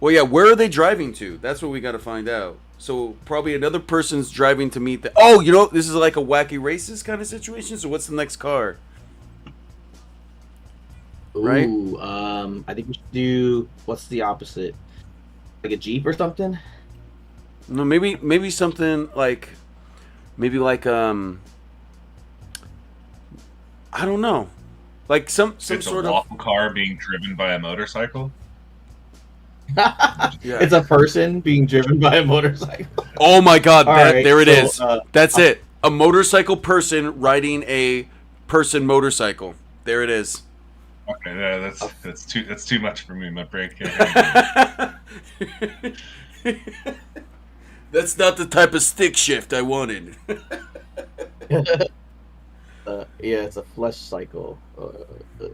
Well, yeah, where are they driving to? That's what we got to find out. So probably another person's driving to meet the... Oh, this is like a wacky racist kind of situation. So what's the next car? Right? Ooh, I think we should do, what's the opposite? Like a Jeep or something? No, maybe something like... I don't know. Like some It's sort a of... waffle car being driven by a motorcycle. Yeah. It's a person being driven by a motorcycle. Oh my god, All right, there it so, is. That's it. A motorcycle person riding a person motorcycle. There it is. Okay, yeah, that's too much for me. My brain can't handle it. That's not the type of stick shift I wanted. Yeah, it's a flesh cycle.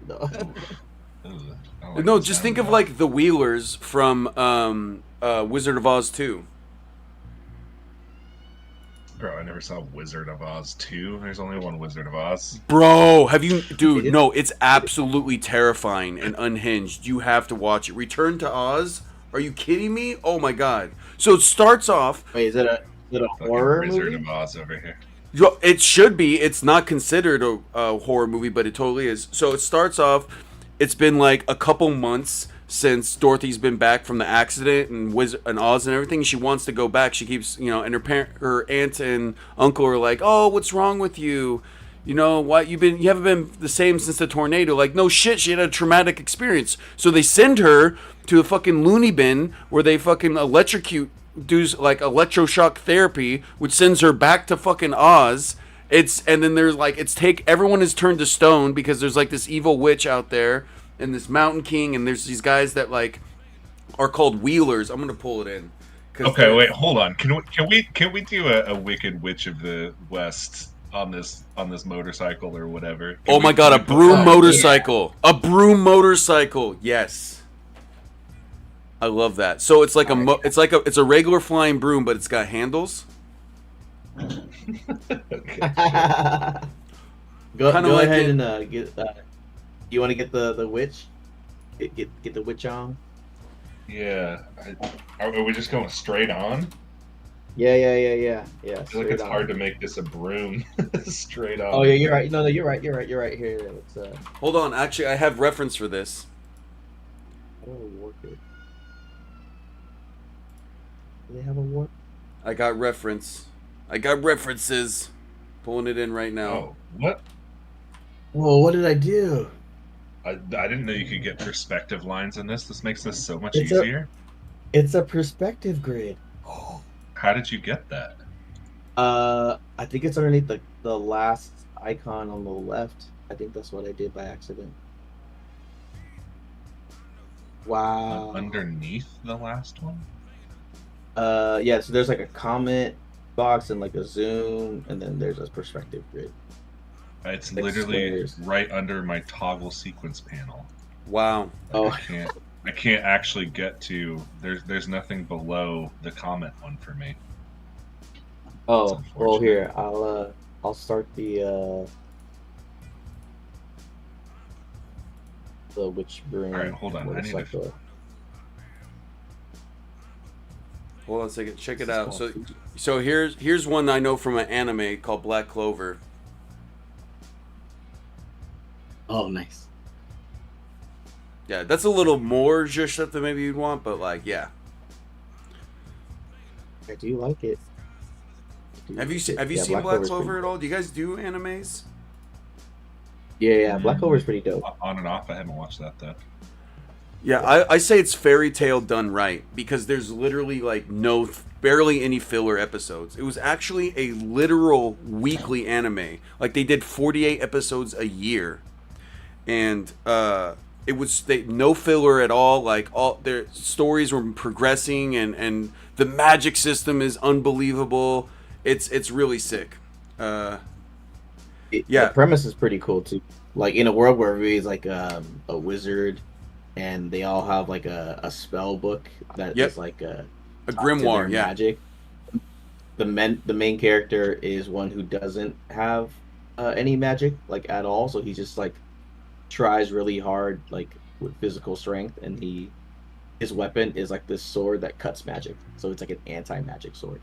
No. Ugh, I don't like No, the just sound think of of that. like the Wheelers from Wizard of Oz 2. Bro, I never saw Wizard of Oz 2. There's only one Wizard of Oz. Bro, have you, dude? It- No, it's absolutely terrifying and unhinged. You have to watch it. Return to Oz? Are you kidding me? Oh my god! So it starts off. Wait, is it a Fucking horror Wizard movie? of Oz over here. It should be. It's not considered a horror movie, but it totally is. So it starts off. It's been like a couple months since Dorothy's been back from the accident and Oz and everything. She wants to go back. She keeps, and her aunt and uncle are like, "Oh, what's wrong with you? You know, why you haven't been the same since the tornado." Like, no shit, she had a traumatic experience. So they send her to a fucking loony bin where they fucking do like electroshock therapy, which sends her back to fucking Oz. And then there's like everyone is turned to stone because there's like this evil witch out there and this mountain king, and there's these guys that like are called Wheelers. I'm gonna pull it in. Okay, wait, hold on. Can we do a Wicked Witch of the West on this motorcycle or whatever? Oh my god, a broom motorcycle. A broom motorcycle. Yes. I love that. So it's like it's a regular flying broom, but it's got handles. Go Kinda like ahead it- and get. You want to get the witch? Get the witch on. Yeah. Are we just going straight on? Yeah. I feel like it's hard to make this a broom straight on. Oh yeah, you're right. No, you're right. You're right. Here, let's Hold on, actually, I have reference for this. how do I work it? Do they have a warp? I got references. Pulling it in right now. Oh, what? Whoa, what did I do? I didn't know you could get perspective lines in this. This makes this so much It's easier. It's a perspective grid. How did you get that? I think it's underneath the last icon on the left. I think that's what I did by accident. Wow. Underneath the last one? Yeah, so there's like a comment box and like a zoom, and then there's a perspective grid. It's Like literally squares. right under my toggle sequence panel. Wow. Oh. I can't actually get to. There's nothing below the comment one for me. Oh, That's well unfortunate. here, I'll start the witch broom. Alright, hold on, I need to- motorcycle. Hold on a second. Check it This is out. So called- so here's one I know from an anime called Black Clover. Oh, nice. Yeah, that's a little more zhush stuff than maybe you'd want, but like, yeah. I do like it. Have you seen Black Clover's Clover pretty at all? Do you guys do animes? Yeah, Black Clover's pretty dope. On and off, I haven't watched that though. Yeah, I say it's fairy tale done right because there's literally like barely any filler episodes. It was actually a literal weekly anime. Like they did 48 episodes a year, and it was no filler at all. Like all their stories were progressing, and the magic system is unbelievable. It's really sick. Yeah. The premise is pretty cool too. Like in a world where everybody's like a wizard, and they all have like a spell book that Yep. is like a grimoire, yeah. magic. The main character is one who doesn't have any magic like at all, so he just like tries really hard like with physical strength, and his weapon is like this sword that cuts magic, so it's like an anti-magic sword.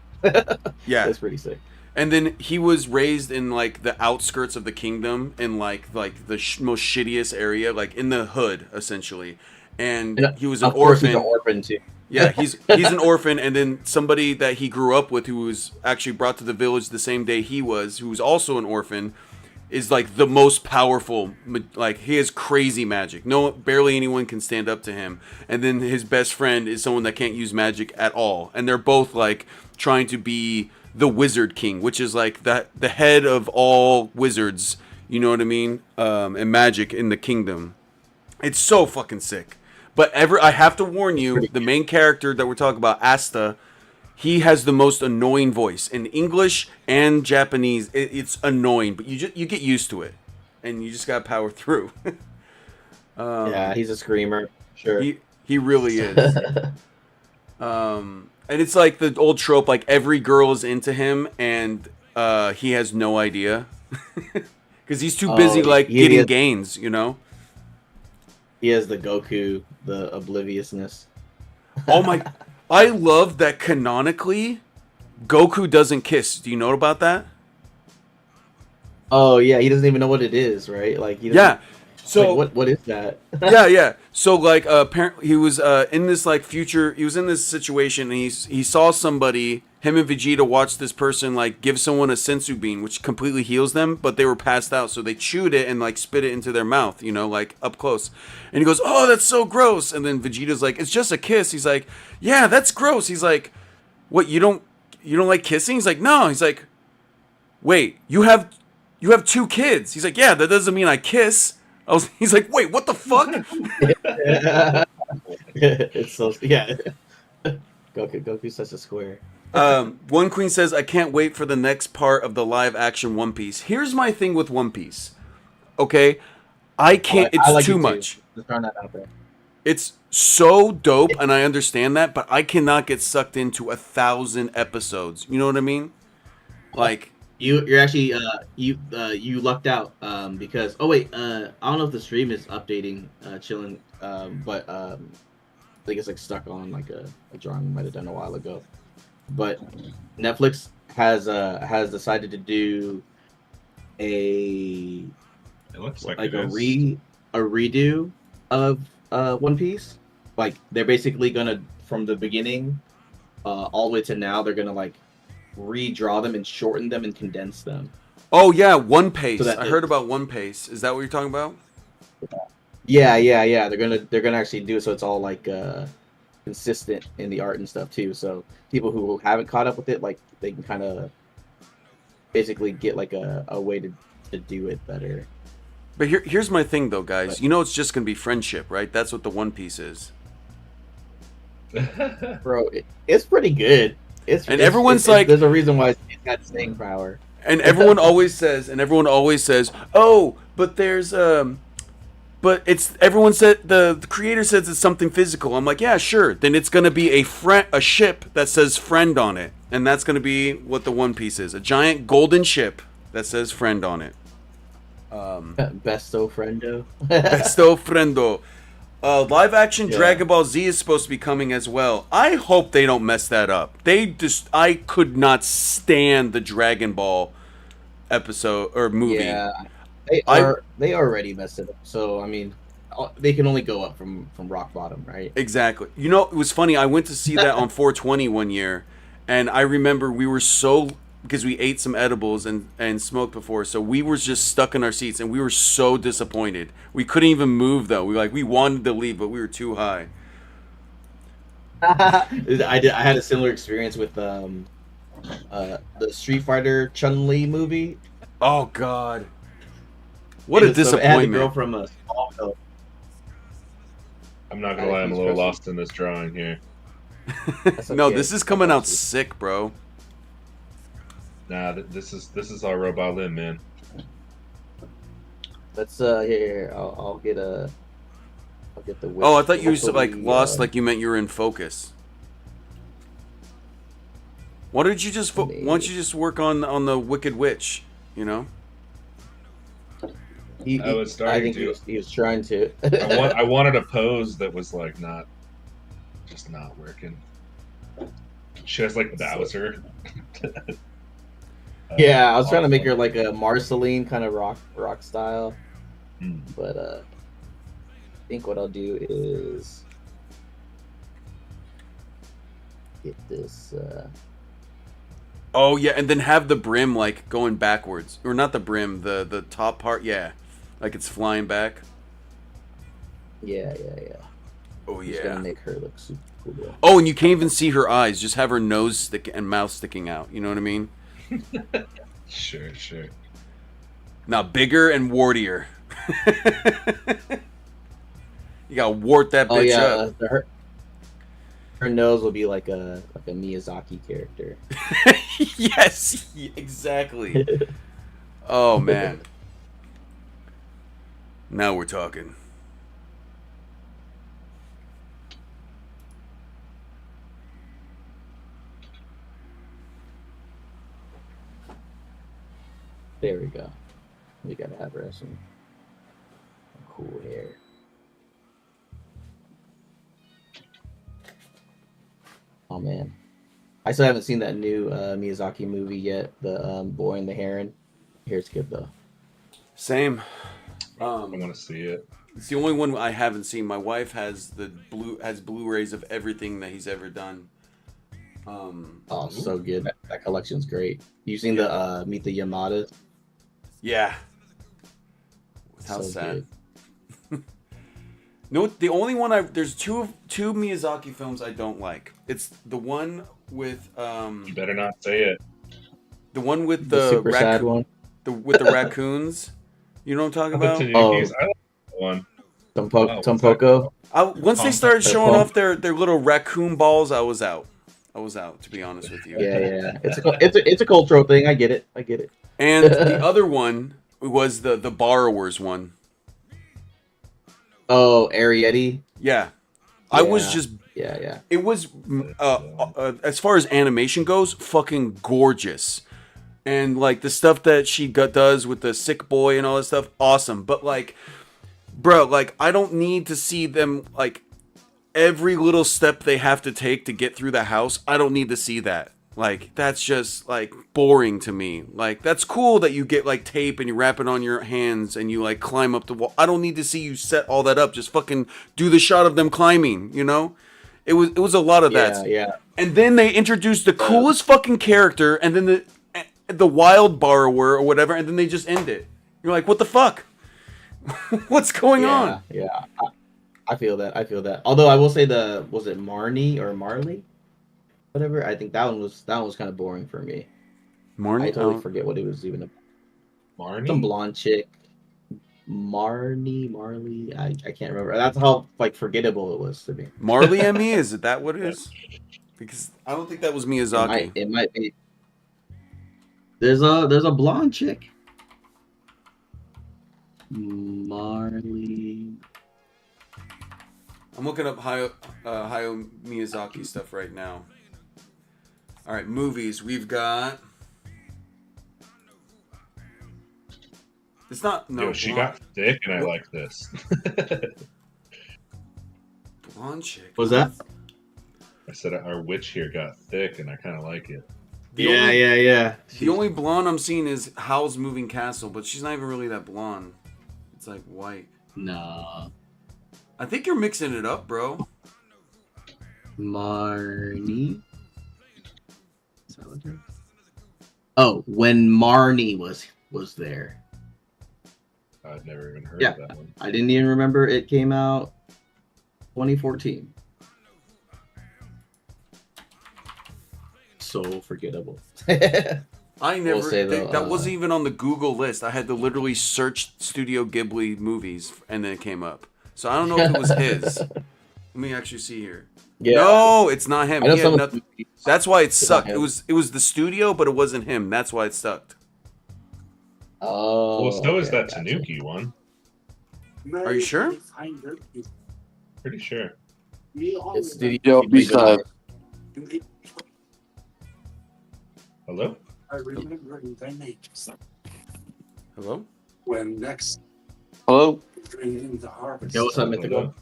Yeah. That's pretty sick. And then he was raised in like the outskirts of the kingdom, in like the most shittiest area, like in the hood essentially. And he was an Of course, orphan. he's an orphan too. Yeah, he's an orphan, and then somebody that he grew up with, who was actually brought to the village the same day he was, who was also an orphan, is like the most powerful. Like he has crazy magic. Barely anyone can stand up to him. And then his best friend is someone that can't use magic at all, and they're both like trying to be the Wizard King, which is like the head of all wizards. You know what I mean? And magic in the kingdom. It's so fucking sick. But I have to warn you, the main character that we're talking about, Asta, he has the most annoying voice in English and Japanese. It's annoying, but you get used to it, and you just gotta power through. Yeah, he's a screamer. Sure. He really is. And it's like the old trope, like every girl is into him, and he has no idea because he's too busy getting gains, you know. He has the Goku, the obliviousness. Oh my! I love that canonically, Goku doesn't kiss. Do you know about that? Oh yeah, he doesn't even know what it is, right? Like yeah. So like, what is that? yeah. So like apparently he was in this like future. He was in this situation, and he saw somebody. Him and Vegeta watched this person like give someone a sensu bean, which completely heals them, but they were passed out, so they chewed it and like spit it into their mouth, you know, like up close. And he goes, "Oh, that's so gross." And then Vegeta's like, "It's just a kiss." He's like, "Yeah, that's gross." He's like, "What? You don't like kissing?" He's like, "No." He's like, "Wait, you have 2 kids?" He's like, "Yeah, that doesn't mean I kiss." He's like, "Wait, what the fuck?" It's so yeah. Goku's such a square. One Queen says, "I can't wait for the next part of the live action One Piece." Here's my thing with One Piece. Okay, I can't. It's too much. Just throwing that out there. It's so dope, and I understand that, but I cannot get sucked into 1,000 episodes. You know what I mean? Like you're actually you lucked out because I don't know if the stream is updating Chillen but I think it's like stuck on like a drawing we might have done a while ago. But Netflix has decided to do it looks like a redo of One Piece. Like they're basically gonna from the beginning all the way to now they're gonna like redraw them and shorten them and condense them. Oh yeah, One Piece. So I heard about One Piece. Is that what you're talking about? Yeah. They're gonna actually do it so it's all like consistent in the art and stuff too. So people who haven't caught up with it, like they can kind of basically get like a way to do it better. But here's my thing though, guys. You know it's just gonna be friendship, right? That's what the One Piece is. Bro, it's pretty good. Everyone's like, there's a reason why it's got staying power. And everyone always says, "Oh, but there's but it's everyone said the creator says it's something physical." I'm like, "Yeah, sure." Then it's gonna be a ship that says "friend" on it, and that's gonna be what the One Piece is: a giant golden ship that says "friend" on it. Besto friendo. Besto friendo. Live action Dragon Ball Z is supposed to be coming as well. I hope they don't mess that up. I could not stand the Dragon Ball episode or movie. Yeah, they already messed it up. So I mean, they can only go up from rock bottom, right? Exactly. You know, it was funny. I went to see that on 420 one year, and I remember we were because we ate some edibles and smoked before, so we were just stuck in our seats, and we were so disappointed. We couldn't even move though. We wanted to leave, but we were too high. I had a similar experience with the Street Fighter Chun-Li movie. Oh God, what a disappointment! It had the girl from Smallville. I'm not gonna lie, I'm a little lost in this drawing here. Okay. No, this is coming out sick, bro. Nah, this is our Robot Lim, man. Let's here. I'll get the. Oh, I thought you were like lost, like you meant you were in focus. Why don't you just work on the Wicked Witch? You know. I was starting to. He was trying to. I wanted a pose that was like not working. She has like Bowser. Yeah, I was trying to make her like a Marceline kind of rock style, but I think what I'll do is get this. Oh yeah, and then have the brim like going backwards, or not the brim, the top part. Yeah, like it's flying back. Yeah. Oh yeah. Just gonna make her look super cool. Oh, and you can't even see her eyes; just have her nose and mouth sticking out. You know what I mean? Sure. Now bigger and wartier. You gotta wart that Oh bitch yeah, up. her nose will be like a Miyazaki character. Yes, exactly. Oh man. Now we're talking. There we go. We gotta have her some cool hair. Oh man, I still haven't seen that new Miyazaki movie yet. The Boy and the Heron. Here's good though. Same. I want to see it. It's the only one I haven't seen. My wife has Blu-rays of everything that he's ever done. Oh, so good. That collection's great. You've seen the Meet the Yamada? Yeah. How So sad. good. No, the only one there's two Miyazaki films I don't like. It's the one with You better not say it. the one with The super sad one. with the raccoons. You know what I'm talking The about? Tanukis, I like that one. Tumpoko. Once they started showing off their little raccoon balls, I was out. To be honest with you. Yeah. It's a cultural thing. I get it. And the other one was the Borrowers one. Oh, Arietti. Yeah. I was just Yeah. it was as far as animation goes, fucking gorgeous. And like the stuff that she does with the sick boy and all that stuff, awesome. But like, bro, like I don't need to see them like every little step they have to take to get through the house. I don't need to see that. Like that's just like boring to me. Like that's cool that you get like tape and you wrap it on your hands and you like climb up the wall. I don't need to see you set all that up. Just fucking do the shot of them climbing, you know? It was a lot of that. Yeah. And then they introduced the coolest fucking character and then the wild borrower or whatever, and then they just end it. You're like, what the fuck? What's going on? Yeah. I feel that. Although I will say was it Marnie or Marley? Whatever. I think that one was kind of boring for me. Marnie? I totally forget what it was even about. Marnie? Some blonde chick. Marley. I can't remember. That's how like forgettable it was to me. Marley and Me? Is it that what it is? Because I don't think that was Miyazaki. It might be. There's a blonde chick. Marley. I'm looking up Hayao Miyazaki stuff right now. All right, movies. We've got. It's not no. Yo, she got thick, and I like this. Blonde chick. Was that? I said our witch here got thick, and I kind of like it. Yeah. The only blonde I'm seeing is Howl's Moving Castle, but she's not even really that blonde. It's like white. No. I think you're mixing it up, bro. Marnie. Oh, when Marnie was there. I've never even heard of that one. I didn't even remember it came out 2014. So forgettable. I never. say, though, that wasn't even on the Google list. I had to literally search Studio Ghibli movies, and then it came up. So I don't know if it was his. Let me actually see here. Yeah. No, it's not him. I know He had some of nothing. the- That's why it sucked. him. It was the studio, but it wasn't him. That's why it sucked. Oh. Well, so is okay, that gotcha. Tanuki one. Are you sure? Pretty sure. It's Studio Yo, Ghibli. besides. Hello? I remember their names. Hello? When next Hello? bringing the harvest. Yo, what's up, Mythical?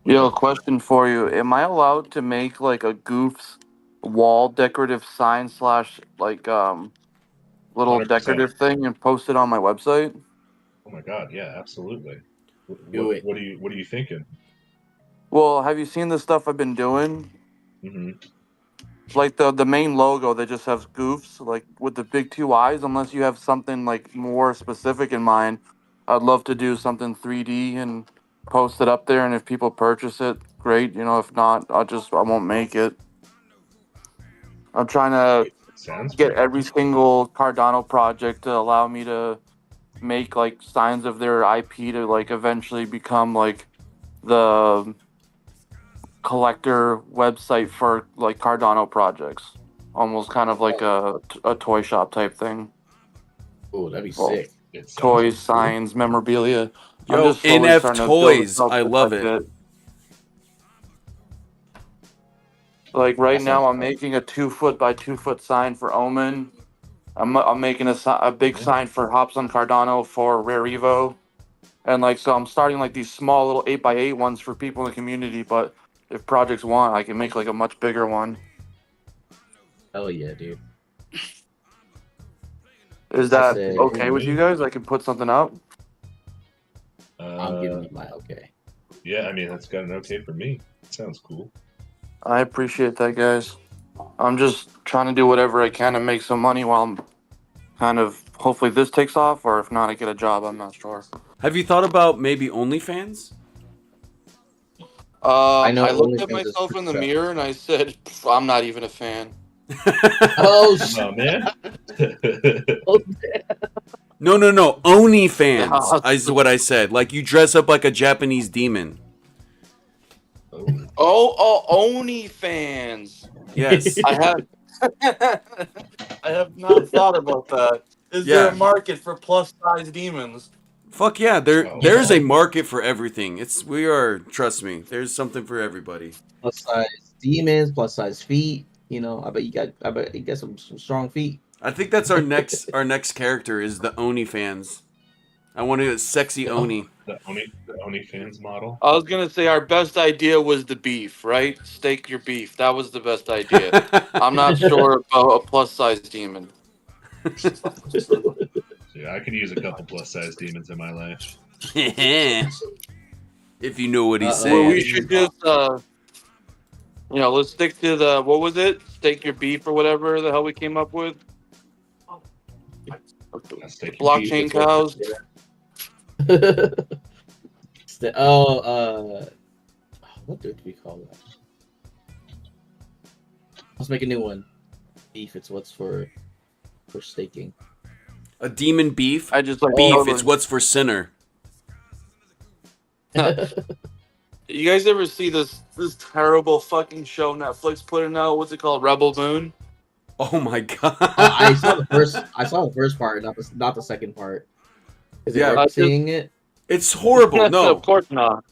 Yo, question for you. Am I allowed to make like a Goof's wall decorative sign slash like little 100%. decorative thing and post it on my website? Oh my god, yeah, absolutely. Do it. What are you thinking? Well, have you seen the stuff I've been doing? Mm-hmm. Like the main logo that just has Goofs, like with the big two eyes. Unless you have something like more specific in mind, I'd love to do something 3D and post it up there. And if people purchase it, great. You know, if not, I won't make it. I'm trying to Sounds get great. every single Cardano project to allow me to make like signs of their IP to like eventually become like the collector website for like Cardano projects, almost kind of like a toy shop type thing. Oh, that'd be Well, sick. It sounds Toys, cool. signs, memorabilia. I'm Yo, just slowly NF starting to build Toys. up I with love that it. shit. Like right That now, sounds I'm fun. making a 2 foot by 2 foot sign for Omen. I'm making a big sign for Hops on Cardano for Rare Evo, and like so I'm starting like these small little 8x8 ones for people in the community. But if projects want, I can make like a much bigger one. Hell yeah, dude. Is I that say okay with you guys? I can put something up. I'm giving you my okay. Yeah, I mean that's got an okay for me. Sounds cool. I appreciate that, guys. I'm just trying to do whatever I can to make some money while I'm kind of hopefully this takes off, or if not, I get a job. I'm not sure. Have you thought about maybe OnlyFans? I know I looked at OnlyFans is myself pretty in the tough. mirror and I said, I'm not even a fan. Oh shit! Oh man. No. OnlyFans is what I said. Like you dress up like a Japanese demon. OnlyFans. Yes. I have I have not thought about that. Is there Yeah. a market for plus size demons? Fuck yeah. Oh. There's a market for everything. Trust me. There's something for everybody. Plus size demons, plus size feet. You know, I bet you got some strong feet. I think that's our next character is the OnlyFans. I want a sexy Oni. The OnlyFans model. I was gonna say our best idea was the beef, right? Steak your beef. That was the best idea. I'm not sure about a plus size demon. Yeah, I could use a couple plus size demons in my life. If you know what he's Uh-oh. Well, saying. we should just let's stick to the what was it? Steak your beef or whatever the hell we came up with. Steak Blockchain cows. What did we call that? Let's make a new one. Beef. It's what's for staking. A demon beef. I just like Beef. oh, It's what's for sinner. You guys ever see this terrible fucking show Netflix putting out? What's it called? Rebel Moon. Oh my god. I saw the first part, not the second part. Is it Yeah, worth seeing it? It's horrible. No. Of course not.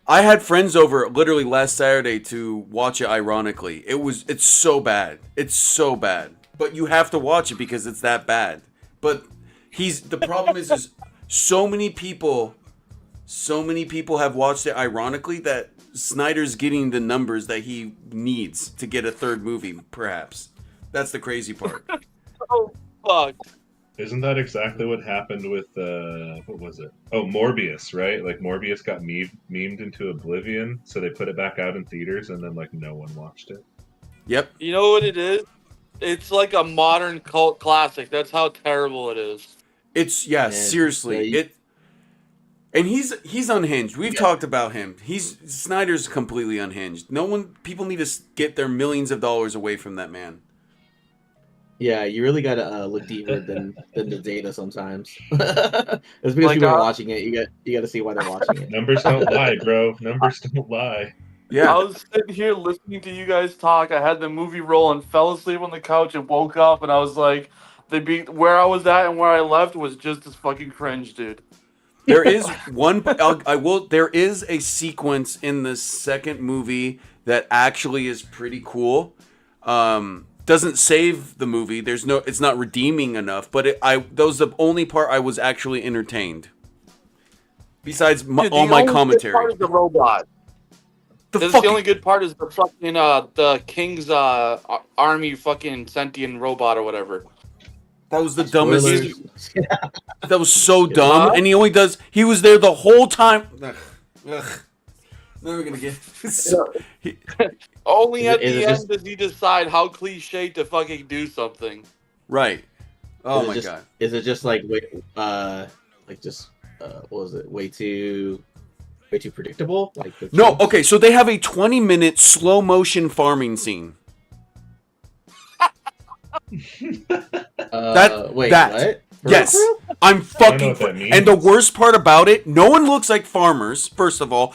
I had friends over literally last Saturday to watch it ironically. It's so bad. It's so bad. But you have to watch it because it's that bad. But the problem is so many people have watched it ironically that Snyder's getting the numbers that he needs to get a third movie, perhaps. That's the crazy part. Oh fuck. Isn't that exactly what happened with what was it? Oh, Morbius, right? Like Morbius got memed into oblivion, so they put it back out in theaters, and then like no one watched it. Yep. You know what it is? It's like a modern cult classic. That's how terrible it is. It's Man, seriously. And he's unhinged. We've talked about him. Snyder's completely unhinged. People need to get their millions of dollars away from that man. Yeah, you really gotta look deeper than the data sometimes. It's because people are watching it. You got to see why they're watching it. Numbers don't lie, bro. Numbers don't lie. Yeah. I was sitting here listening to you guys talk. I had the movie roll and fell asleep on the couch and woke up and I was like, where I was at and where I left was just as fucking cringe, dude. There is there is a sequence in the second movie that actually is pretty cool. Doesn't save the movie. It's not redeeming enough, but that was the only part I was actually entertained. Besides all my commentary. The part is the robot. The only good part is the fucking the King's army fucking sentient robot or whatever. That was the dumbest. Spoilers. That was so dumb, and he was there the whole time. Ugh. Never gonna get. Only at the end does he decide how cliche to fucking do something. Right. Oh my god. Is it just like what was it? Way too predictable? No. Okay. So they have a 20-minute slow motion farming scene. What? Yes, real? I'm fucking. what that means. And the worst part about it, no one looks like farmers. First of all,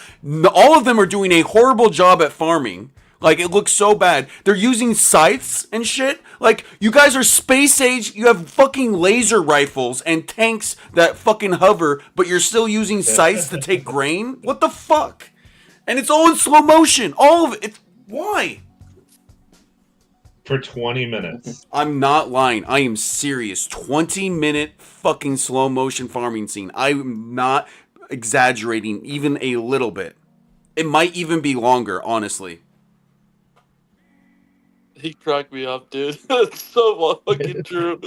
all of them are doing a horrible job at farming. Like, it looks so bad. They're using scythes and shit. Like, you guys are space age. You have fucking laser rifles and tanks that fucking hover, but you're still using scythes to take grain. What the fuck? And it's all in slow motion. All of it. Why? For 20 minutes. I'm not lying. I am serious. 20-minute fucking slow motion farming scene. I'm not exaggerating even a little bit. It might even be longer, honestly. He cracked me up, dude. That's so fucking true.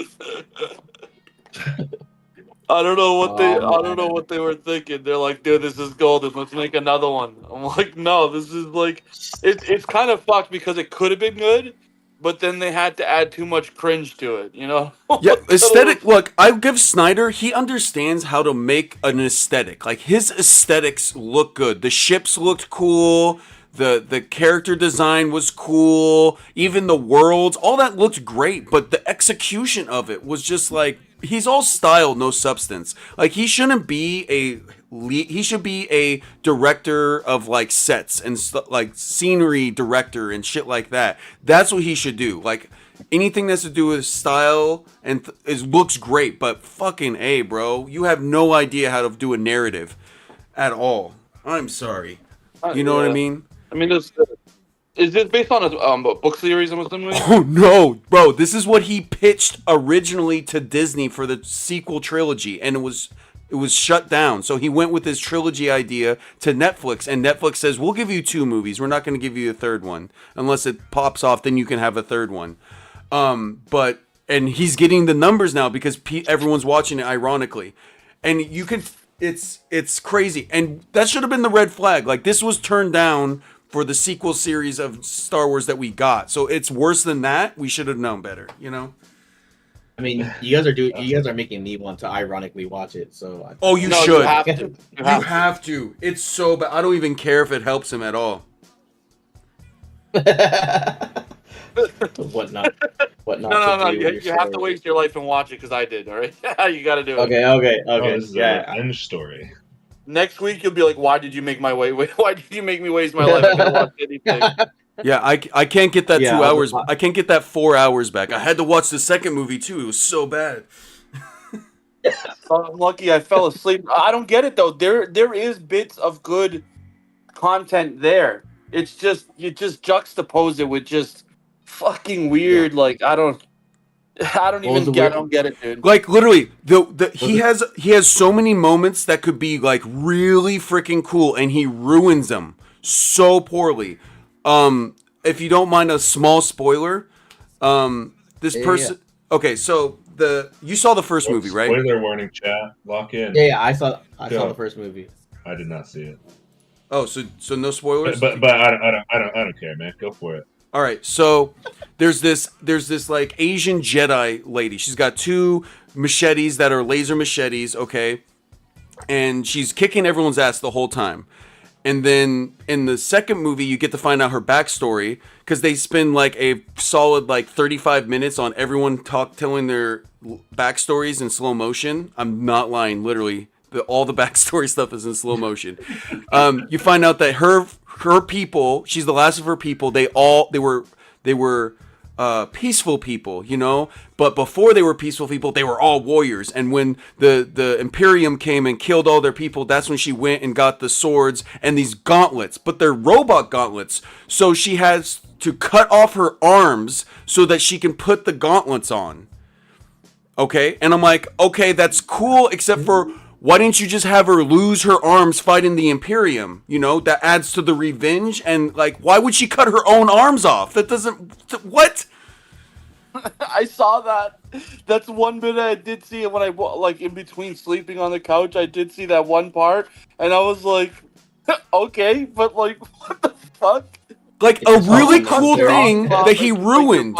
I don't know what they were thinking. They're like, dude, this is golden. Let's make another one. I'm like, no, this is like, it's kind of fucked because it could have been good, but then they had to add too much cringe to it, you know? Yeah, aesthetic. Look, I give Snyder, he understands how to make an aesthetic. Like, his aesthetics look good. The ships looked cool. The character design was cool. Even the worlds, all that looked great. But the execution of it was just like, he's all style, no substance. Like, he shouldn't be he should be a director of like sets and like scenery director and shit like that. That's what he should do. Like, anything that's to do with style and looks great, but fucking A, bro, you have no idea how to do a narrative at all. I'm sorry. You know what I mean? I mean, is this based on a book series? I'm assuming. Oh no, bro! This is what he pitched originally to Disney for the sequel trilogy, and it was shut down. So he went with his trilogy idea to Netflix, and Netflix says, "We'll give you 2 movies. We're not going to give you a third one unless it pops off. Then you can have a third one." And he's getting the numbers now because everyone's watching it, ironically, and you can. It's crazy, and that should have been the red flag. Like, this was turned down for the sequel series of Star Wars that we got. So it's worse than that. We should have known better, you know? I mean, you guys are making me want to ironically watch it. So You No, should. You have to. You have to. It's so bad. I don't even care if it helps him at all. What not? No. You have to waste your life and watch it because I did. All right, you got to do it. Okay. Oh, this is a revenge story. Next week you'll be like, "Why did you make me waste my life? I didn't watch anything." Yeah, I can't get that 2 Yeah, hours. I can't get that 4 hours back. I had to watch the second movie too. It was so bad. I'm lucky I fell asleep. I don't get it though. There is bits of good content there. It's just you just juxtapose it with just fucking weird. Like I don't get it, dude. Like, literally, he has so many moments that could be like really freaking cool, and he ruins them so poorly. If you don't mind a small spoiler, this person. Yeah. Okay, so you saw the first movie, right? Spoiler warning, chat. Lock in. Yeah, I saw the first movie. I did not see it. Oh, so no spoilers. But I don't care, man. Go for it. All right, so there's this like Asian Jedi lady. She's got 2 machetes that are laser machetes, okay? And she's kicking everyone's ass the whole time. And then in the second movie, you get to find out her backstory because they spend like a solid like 35 minutes on everyone telling their backstories in slow motion. I'm not lying, literally. All the backstory stuff is in slow motion. You find out that her people, she's the last of her people. They were peaceful people, you know. But before they were peaceful people, they were all warriors. And when the Imperium came and killed all their people, that's when she went and got the swords and these gauntlets. But they're robot gauntlets, so she has to cut off her arms so that she can put the gauntlets on. Okay, and I'm like, okay, that's cool, except for, why didn't you just have her lose her arms fighting the Imperium? You know, that adds to the revenge. And, like, why would she cut her own arms off? That doesn't... What? I saw that. That's one bit I did see it when I, like, in between sleeping on the couch. I did see that one part. And I was like, okay, but, like, what the fuck? Like, a really cool thing that he ruined.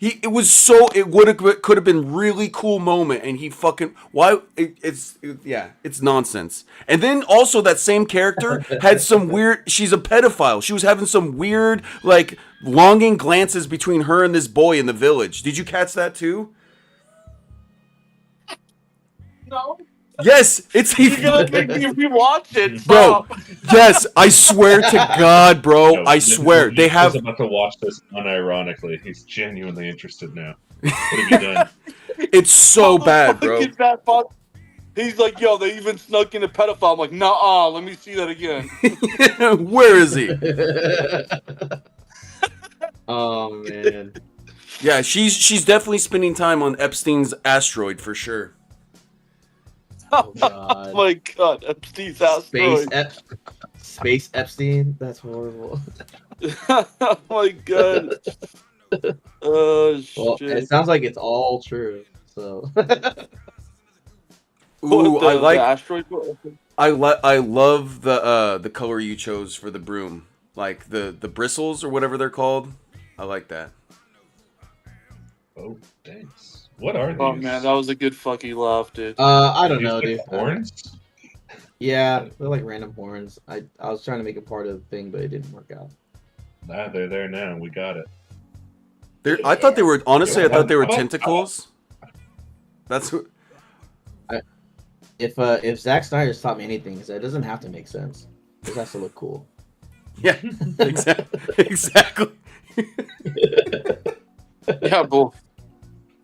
It could have been really cool moment, and he fucking it's nonsense. And then also that same character had some weird. She's a pedophile. She was having some weird like longing glances between her and this boy in the village. Did you catch that too? No. Yes, it's You're gonna make me rewatch it. Bro, Stop. yes, I swear to God, bro. Yo, I swear. They Nick have. was about to watch this unironically. He's genuinely interested now. What have you done? It's so How the bad, fuck bro. is that fuck? He's like, yo, they even snuck in a pedophile. I'm like, nah, let me see that again. Where is he? Oh man. Yeah, she's definitely spending time on Epstein's asteroid for sure. Oh Oh god. my god, Epstein's Space asteroid. Space Epstein. That's horrible. Oh my god. Oh Well, shit. it sounds like it's all true. So. Ooh, What, I the like. asteroid? I love the color you chose for the broom, like the bristles or whatever they're called. I like that. Oh, thanks. What are these? Oh man, that was a good fucking laugh, dude. I Are don't these know, like dude. horns? Yeah, they're like random horns. I was trying to make it part of the thing, but it didn't work out. Nah, they're there now. We got it. I thought they were honestly. I thought they were How about- tentacles. That's what. If Zack Snyder's taught me anything, is that it doesn't have to make sense. It just has to look cool. Yeah, exactly. Yeah, but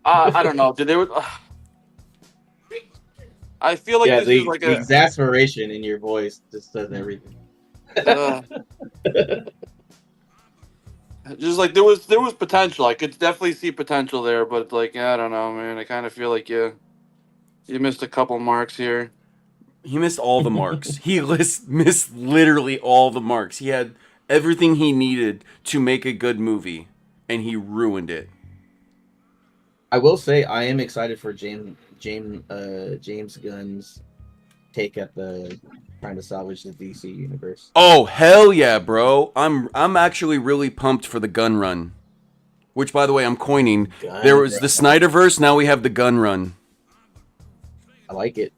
I don't know. Did they? I feel like Yeah, this the, is like the a. exasperation in your voice just says everything. Just like there was potential. I could definitely see potential there, but like I don't know, man. I kind of feel like you missed a couple marks here. He missed all the marks. He missed literally all the marks. He had everything he needed to make a good movie, and he ruined it. I will say I am excited for James Gunn's take at the trying to salvage the DC universe. Oh hell yeah, bro! I'm actually really pumped for the gun run, which by the way I'm coining. There was the Snyderverse. Now we have the gun run. I like it.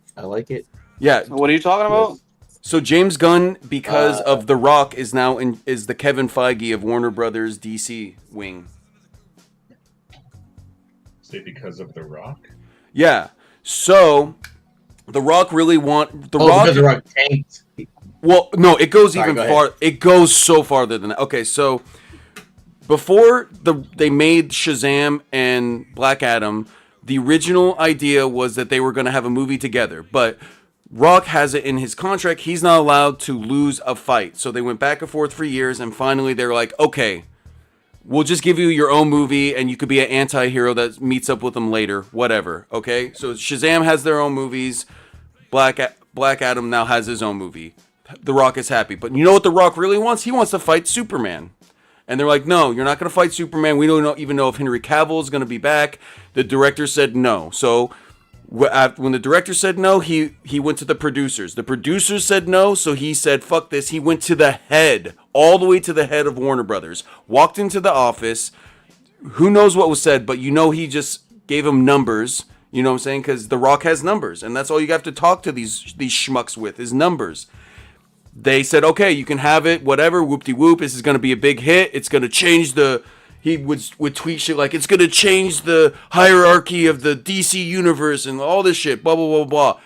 Yeah. What are you talking about? So James Gunn, because of The Rock, is now is the Kevin Feige of Warner Brothers DC wing. Say because of The Rock? Yeah. So The Rock really want Because The Rock tanked. Well, no, it goes Sorry, even go far. It goes so farther than that. Okay, so before they made Shazam and Black Adam, the original idea was that they were going to have a movie together, but Rock has it in his contract. He's not allowed to lose a fight. So they went back and forth for years, and finally they're like, okay, we'll just give you your own movie, and you could be an anti-hero that meets up with them later, whatever. Okay, so Shazam has their own movies. Black Adam now has his own movie. The Rock is happy, but you know what The Rock really wants? He wants to fight Superman. And they're like, no, you're not going to fight Superman. We don't even know if Henry Cavill is going to be back. The director said no. So when the director said no, he went to the producers. The producers said no, so he said, fuck this. He went to the head, all the way to the head of Warner Brothers. Walked into the office. Who knows what was said, but you know he just gave him numbers. You know what I'm saying? Because The Rock has numbers, and that's all you have to talk to these schmucks with is numbers. They said, okay, you can have it, whatever, whoop-de-whoop, this is going to be a big hit, it's going to change he would tweet shit like, it's going to change the hierarchy of the DC universe and all this shit, blah, blah, blah, blah.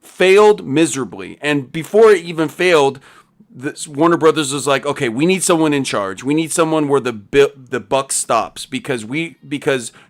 Failed miserably. And before it even failed, Warner Brothers was like, okay, we need someone in charge. We need someone where the buck stops because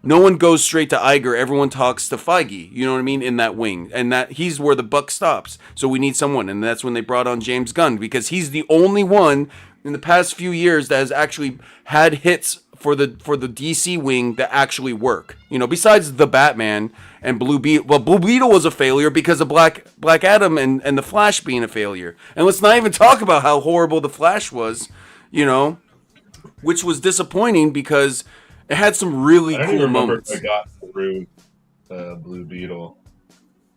no one goes straight to Iger. Everyone talks to Feige. You know what I mean? In that wing, and that he's where the buck stops. So we need someone, and that's when they brought on James Gunn because he's the only one in the past few years that has actually had hits for the DC wing that actually work. You know, besides the Batman and Blue Beetle. Well, Blue Beetle was a failure because of Black Adam and the Flash being a failure. And let's not even talk about how horrible the Flash was, you know, which was disappointing because it had some really cool moments. I got through Blue Beetle.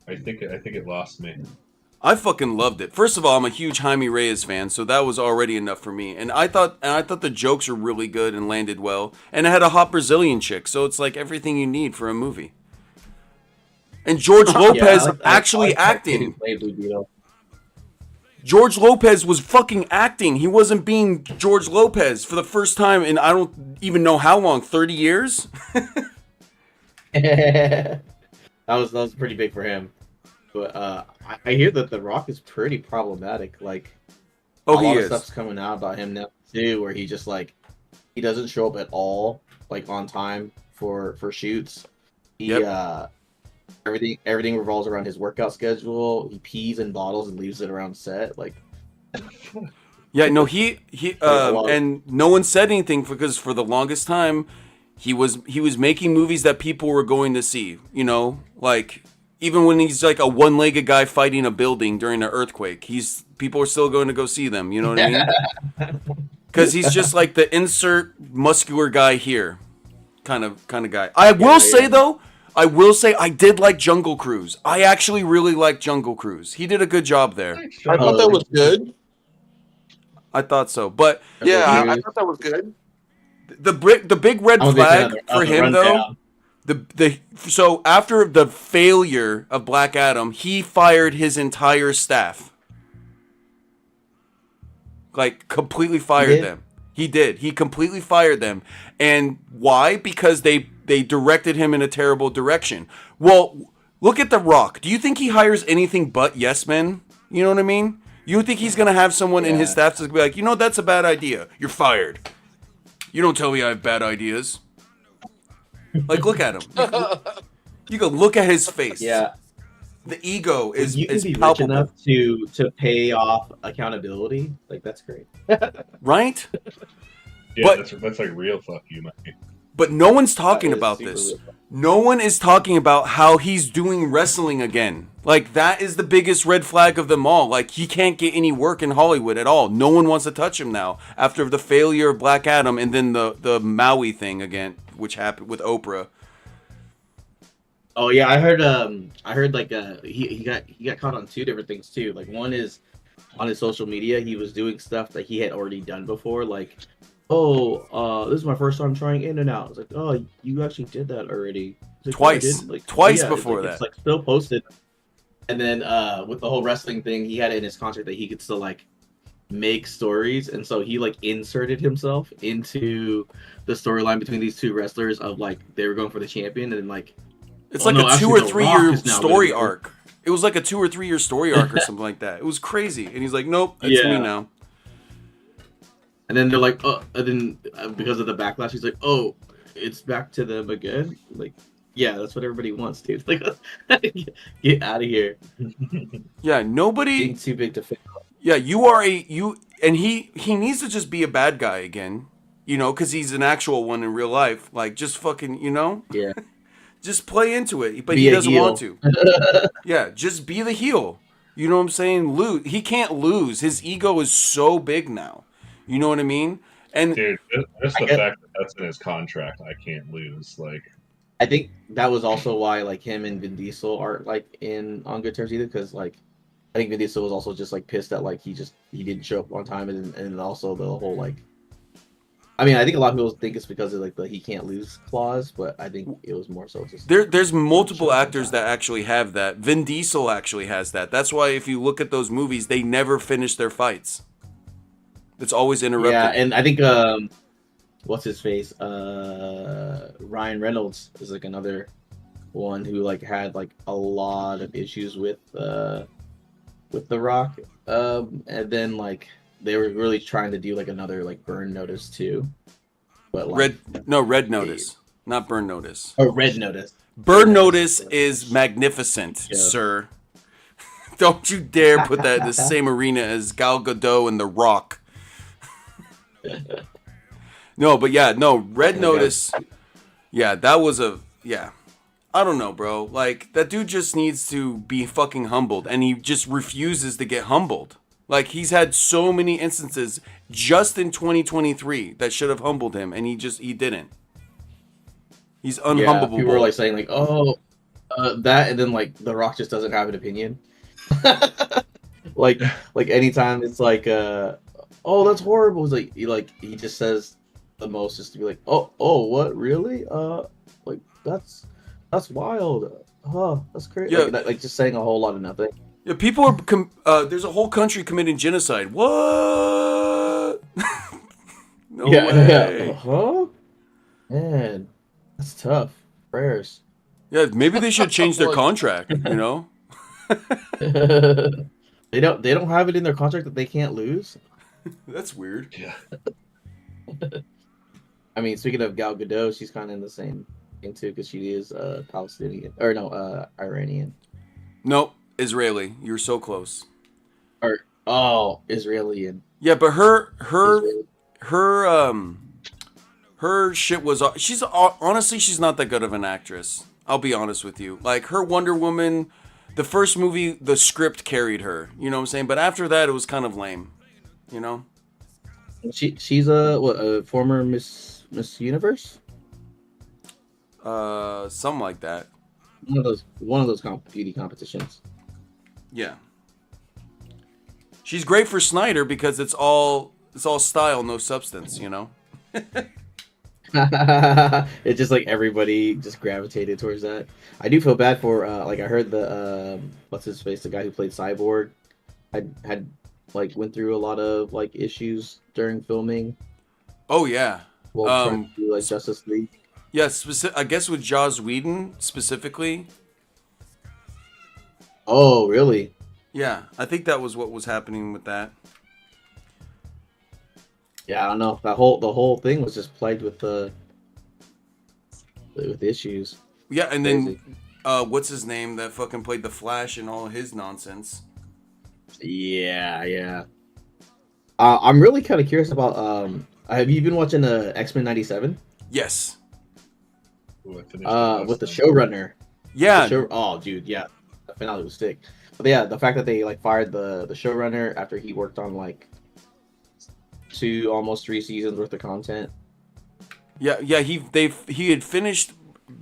I think it lost me. I fucking loved it. First of all, I'm a huge Jaime Reyes fan, so that was already enough for me. And I thought the jokes were really good and landed well. And it had a hot Brazilian chick, so it's like everything you need for a movie. And George Lopez actually acting. George Lopez was fucking acting. He wasn't being George Lopez for the first time in I don't even know how long, 30 years? that was pretty big for him. But I hear that The Rock is pretty problematic. Like Oh, a he lot of is. stuff's coming out about him now too, where he just like he doesn't show up at all, like on time for shoots. He Yep. everything revolves around his workout schedule. He pees in bottles and leaves it around set. Like Yeah, no, he a lot of- and no one said anything because for the longest time he was making movies that people were going to see, you know? Like even when he's like a one-legged guy fighting a building during an earthquake, people are still going to go see them, you know what I mean? Cuz he's just like the insert muscular guy here kind of guy. I will say though, I will say I did like Jungle Cruise. I actually really liked Jungle Cruise. He did a good job there. I thought that was good. I thought so. But Yeah, Cruise. I thought that was good. the big red I'm a big fan flag of for the him though, rundown. so after the failure of Black Adam, he fired his entire staff. Like completely fired did? them. He did. He completely fired them. And why? Because they directed him in a terrible direction. Well, look at The Rock. Do you think he hires anything but yes men? You know what I mean? You think he's gonna have someone in his staff to be like, you know, that's a bad idea. You're fired. You don't tell me I have bad ideas. Like, look at him. You can look at his face. Yeah, The ego is you can is be rich palpable, enough to pay off accountability. Like that's great. right? Yeah, But- that's like real fuck you, man. But no one's talking That is about super this. real. No one is talking about how he's doing wrestling again. Like, that is the biggest red flag of them all. Like, he can't get any work in Hollywood at all. No one wants to touch him now after the failure of Black Adam and then the Maui thing again, which happened with Oprah. Oh yeah, I heard like he got caught on two different things too. Like one is on his social media, he was doing stuff that he had already done before, like, this is my first time trying In and Out. It's like, oh, you actually did that already. It's like, "No, I Twice. didn't." Like, Twice it's before like, that. It's like still posted. And then with the whole wrestling thing, he had it in his contract that he could still like make stories, and so he like inserted himself into the storyline between these two wrestlers of like they were going for the champion, and then like It's Oh, like no, a 2 actually, or The 3 Rock year is now story gonna be- arc. It was like a 2 or 3 year story arc or something like that. It was crazy. And he's like, nope, it's me Yeah. now. And then they're like, oh, and then because of the backlash, he's like, oh, it's back to them again. Like, yeah, that's what everybody wants, dude. Like, get out of here. Yeah, nobody. Being too big to fail. Yeah, and he needs to just be a bad guy again, you know, because he's an actual one in real life. Like, just fucking, you know, Yeah. just play into it. But Be he a doesn't heel. want to. Yeah, just be the heel. You know what I'm saying? He can't lose. His ego is so big now. You know what I mean? And Dude, just the I get- fact that that's in his contract, I can't lose. Like, I think that was also why like him and Vin Diesel aren't like on good terms either, because like I think Vin Diesel was also just like pissed that like he didn't show up on time, and also the whole like. I mean, I think a lot of people think it's because of like the he can't lose clause, but I think it was more so just there's multiple Sure, actors that actually have that. Vin Diesel actually has that. That's why if you look at those movies, they never finish their fights. It's always interrupted. Yeah, and I think what's his face? Ryan Reynolds is like another one who like had like a lot of issues with The Rock. And then like they were really trying to do like another like burn notice too. But like Red Notice, not Burn Notice. Red Notice. Burn Notice is magnificent, Yeah. sir. Don't you dare put that in the same arena as Gal Gadot and The Rock. No, but yeah, no, Red Notice. Yeah, that was I don't know, bro. Like, that dude just needs to be fucking humbled, and he just refuses to get humbled. Like, he's had so many instances just in 2023 that should have humbled him, and he didn't. He's Yeah, unhumbable. people were like saying like, oh, that, and then like The Rock just doesn't have an opinion. like anytime it's like, oh, that's horrible. It's like he just says the most just to be like, oh, what, really? Like that's wild. Huh, that's crazy. Yeah. Like just saying a whole lot of nothing. Yeah, people are. There's a whole country committing genocide. What? No way. Huh? Man, that's tough. Prayers. Yeah, maybe they should change their contract. You know. They don't have it in their contract that they can't lose. That's weird. Yeah. I mean, speaking of Gal Gadot, she's kind of in the same thing too because she is Palestinian or no, Iranian Nope, Israeli. You're so close. or Israeli. Yeah, but Israeli. her shit was. She's honestly, she's not that good of an actress. I'll be honest with you. Like her Wonder Woman, the first movie, the script carried her. You know what I'm saying? But after that, it was kind of lame. You know? She's a former Miss Universe. Something like that. One of those beauty competitions. Yeah. She's great for Snyder because it's all style, no substance. You know? It's just like everybody just gravitated towards that. I do feel bad for like I heard the what's his face, the guy who played Cyborg, had like went through a lot of like issues during filming. Oh yeah. Well, trying to do like Justice League. Yeah, I guess with Joss Whedon specifically. Oh really? Yeah, I think that was what was happening with that. Yeah, I don't know. The whole thing was just plagued with issues. Yeah, and Crazy. then what's his name that fucking played the Flash and all his nonsense? Yeah. I'm really kind of curious about have you been watching X-Men 97? Yes. Ooh, I finished it With the last night. showrunner. Yeah. Oh, dude, yeah. The finale was sick. But yeah, the fact that they like fired the showrunner after he worked on like 2, almost 3 seasons worth of content. Yeah. He had finished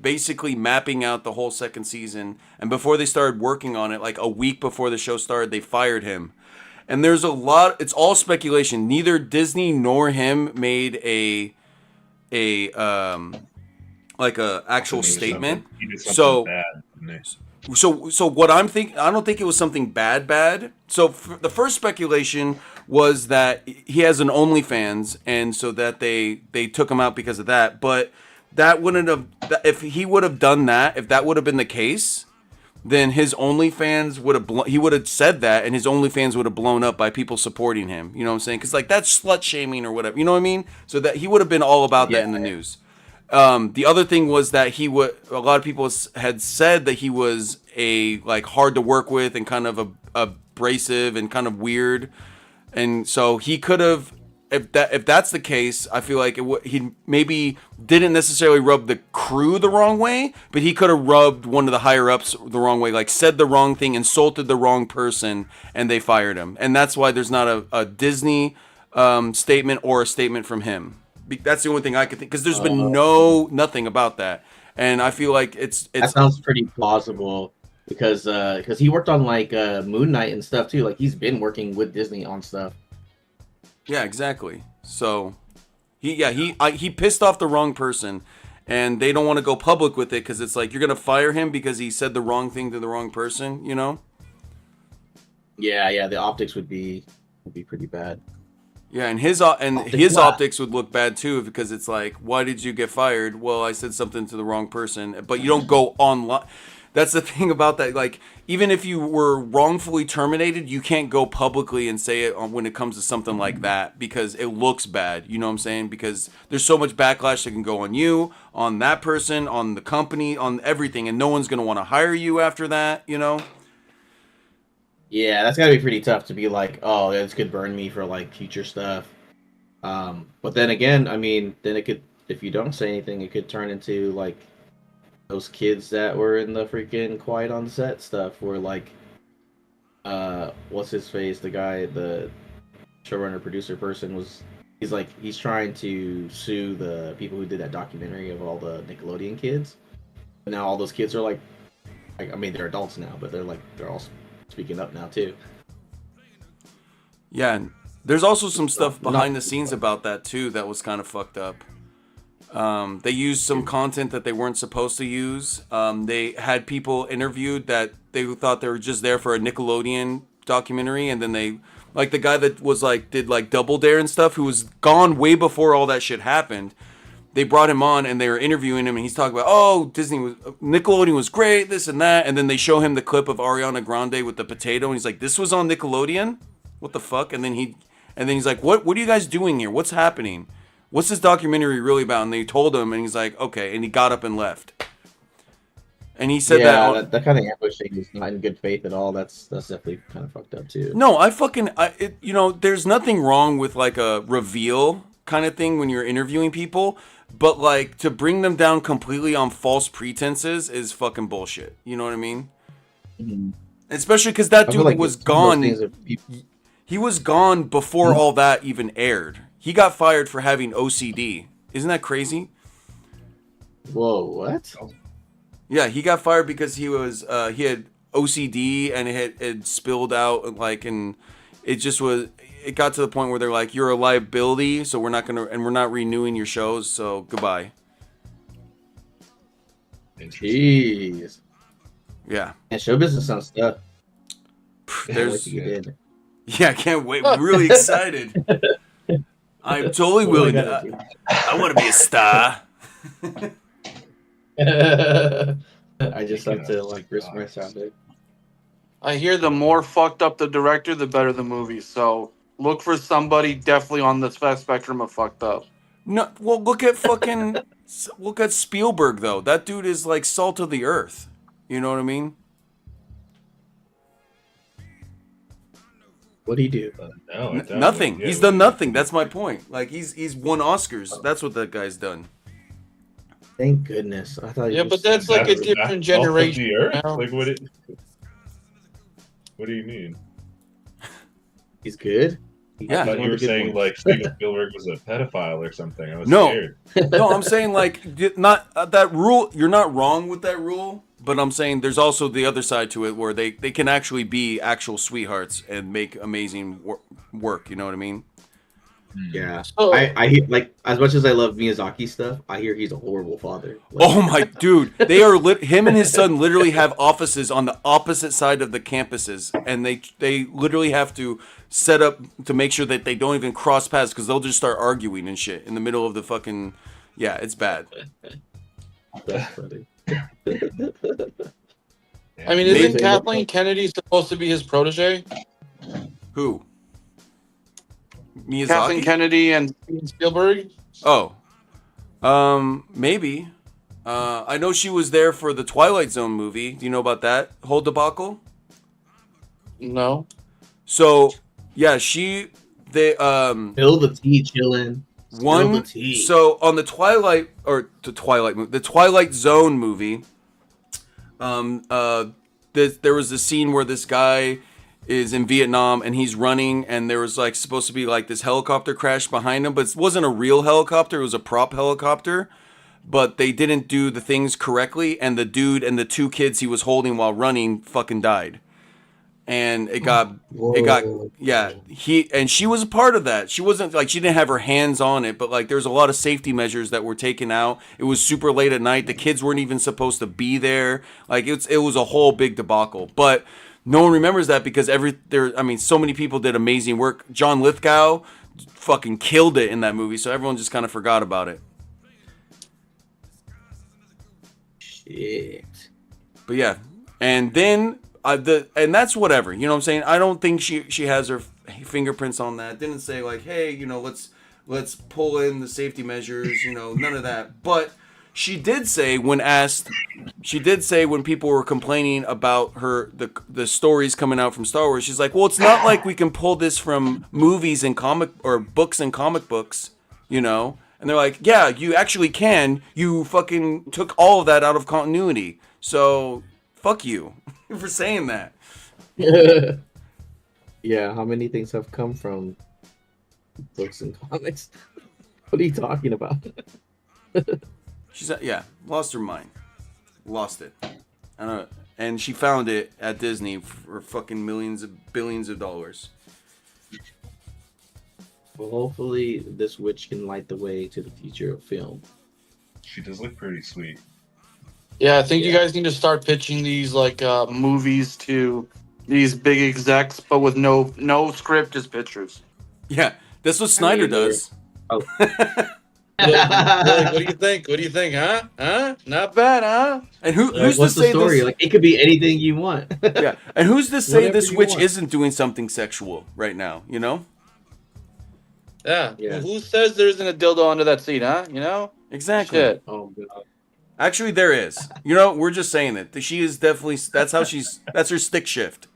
basically mapping out the whole second season, and before they started working on it, like a week before the show started, they fired him. And there's a lot. It's all speculation. Neither Disney nor him made a like a actual statement. He did something So bad, didn't he? So what I'm thinking, I don't think it was something bad. So the first speculation was that he has an OnlyFans, and so that they took him out because of that. But that wouldn't have, if he would have done that, if that would have been the case, then his OnlyFans would have he would have said that, and his OnlyFans would have blown up by people supporting him. You know what I'm saying? Because like that's slut shaming or whatever. You know what I mean? So that he would have been all about that in the news. The other thing was that a lot of people had said that he was a like hard to work with and kind of abrasive and kind of weird, and so he could have, if that's the case, I feel like he maybe didn't necessarily rub the crew the wrong way, but he could have rubbed one of the higher ups the wrong way, like said the wrong thing, insulted the wrong person, and they fired him, and that's why there's not a Disney statement or a statement from him. That's the only thing I could think, because there's been nothing about that, and I feel like it's That sounds pretty plausible because he worked on like Moon Knight and stuff too. Like he's been working with Disney on stuff. yeah, exactly. So he pissed off the wrong person, and they don't want to go public with it because it's like you're gonna fire him because he said the wrong thing to the wrong person, you know? Yeah, the optics would be pretty bad. Yeah, and his optics would look bad too because it's like, why did you get fired? Well, I said something to the wrong person, but you don't go online. That's the thing about that. Like, even if you were wrongfully terminated, you can't go publicly and say it when it comes to something like that because it looks bad. You know what I'm saying? Because there's so much backlash that can go on you, on that person, on the company, on everything, and no one's gonna want to hire you after that. You know? Yeah, that's gotta be pretty tough to be like, oh, this could burn me for like future stuff. But then again, I mean, then it could, if you don't say anything, it could turn into like those kids that were in the freaking quiet on set stuff, where like, what's his face, the guy, the showrunner producer person he's trying to sue the people who did that documentary of all the Nickelodeon kids. And now all those kids are like, I mean, they're adults now, but they're all speaking up now too. Yeah, and there's also some stuff behind the scenes about that too that was kind of fucked up. They used some content that they weren't supposed to use. They had people interviewed that they thought they were just there for a Nickelodeon documentary, and then they, like the guy that was like did like Double Dare and stuff, who was gone way before all that shit happened. they brought him on and they were interviewing him, and he's talking about, oh, Nickelodeon was great, this and that, and then they show him the clip of Ariana Grande with the potato, and he's like, this was on Nickelodeon? What the fuck? And then he's like, what are you guys doing here? What's happening? What's this documentary really about? And they told him, and he's like, okay, and he got up and left. And he said that kind of ambushing is not in good faith at all. That's definitely kind of fucked up too. No, there's nothing wrong with like a reveal kind of thing when you're interviewing people, but like to bring them down completely on false pretenses is fucking bullshit. You know what I mean? Mm-hmm. Especially because that dude was gone. People... He was gone before all that even aired. He got fired for having OCD. Isn't that crazy? Whoa, what? Yeah, he got fired because he had OCD and it had spilled out, like, and it got to the point where they're like, you're a liability, so we're not renewing your shows, so goodbye. Jeez. Yeah. And show business sounds tough. Yeah, I can't wait. I'm really excited. I'm totally willing to. I want to be a star. I just have to like risk my sound. I hear the more fucked up the director, the better the movie. So look for somebody definitely on the spectrum of fucked up. No, well, look at Spielberg though. That dude is like salt of the earth. You know what I mean? What'd he do? No, nothing. He's done nothing. That's my point. Like he's won Oscars. That's what that guy's done. Thank goodness. I thought. Yeah, but that's like a different generation. Like what do you mean? He's good. I thought you were saying like Steven Spielberg was a pedophile or something. I was scared. No, I'm saying like not that rule. You're not wrong with that rule, but I'm saying there's also the other side to it where they can actually be actual sweethearts and make amazing work. You know what I mean? Yeah. I hear, like, as much as I love Miyazaki stuff, I hear he's a horrible father. Like, oh my dude, they are him and his son literally have offices on the opposite side of the campuses, and they literally have to set up to make sure that they don't even cross paths because they'll just start arguing and shit in the middle of the fucking. Yeah, it's bad. That's funny. I mean, isn't Kathleen Kennedy supposed to be his protege? Who? Miyazaki? Kathleen Kennedy and Steven Spielberg? Oh. Maybe. I know she was there for the Twilight Zone movie. Do you know about that whole debacle? No. So, yeah, Spill the tea, Chillen. One. So on the Twilight Zone movie, there was a scene where this guy is in Vietnam and he's running, and there was like supposed to be like this helicopter crash behind him, but it wasn't a real helicopter, it was a prop helicopter, but they didn't do the things correctly, and the dude and the two kids he was holding while running fucking died. And she was a part of that. She wasn't like, she didn't have her hands on it, but like there's a lot of safety measures that were taken out. It was super late at night. The kids weren't even supposed to be there. Like it was a whole big debacle, but no one remembers that because so many people did amazing work. John Lithgow fucking killed it in that movie, so everyone just kind of forgot about it. Shit. But yeah, and then and that's whatever. You know what I'm saying? I don't think she has her fingerprints on that. Didn't say like, hey, let's pull in the safety measures. None of that. But she did say when people were complaining about the stories coming out from Star Wars, she's like, well, it's not like we can pull this from movies and books and comic books, And they're like, yeah, you actually can. You fucking took all of that out of continuity. So fuck you for saying that. Yeah, how many things have come from books and comics? What are you talking about? She's lost her mind. Lost it. I don't know. And she found it at Disney for fucking billions of dollars. Well, hopefully this witch can light the way to the future of film. She does look pretty sweet. Yeah, I think you guys need to start pitching these like movies to these big execs, but with no script, just pictures. Yeah, that's what Snyder does. What do you think? What do you think, huh? Huh? Not bad, huh? And who's to What's the say story? this? Like it could be anything you want. Yeah, and who's to say Whatever this you witch want. isn't doing something sexual right now? You know? Yeah. Yeah. Who says there isn't a dildo under that seat, huh? You know? Exactly. Shit. Oh god. Actually, there is. You know, we're just saying it. She is definitely. That's how she's. That's her stick shift.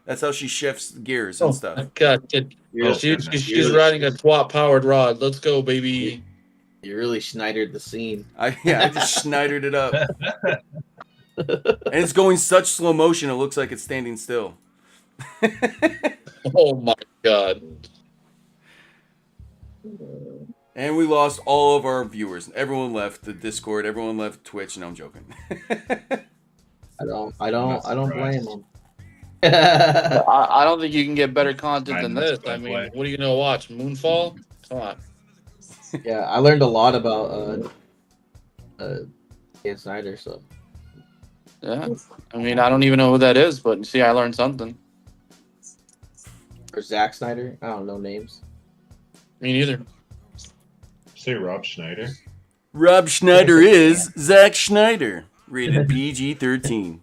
That's how she shifts gears and stuff. God, kid. Oh, She's goodness. riding a twat powered rod. Let's go, baby. You really Schneidered the scene. I just schneidered it up, and it's going such slow motion. It looks like it's standing still. Oh my god. And we lost all of our viewers. Everyone left the Discord. Everyone left Twitch. No, I'm joking. I don't surprised. blame them. I don't think you can get better content than I'm this. not I mean, play. what are you gonna watch? Moonfall? Come on. Yeah, I learned a lot about Dan Snyder, so Yeah. I mean, I don't even know who that is, but see, I learned something. or Zack Snyder. I don't know names. Me neither. Say Rob Schneider. Rob Schneider is Zack Schneider, rated PG-13.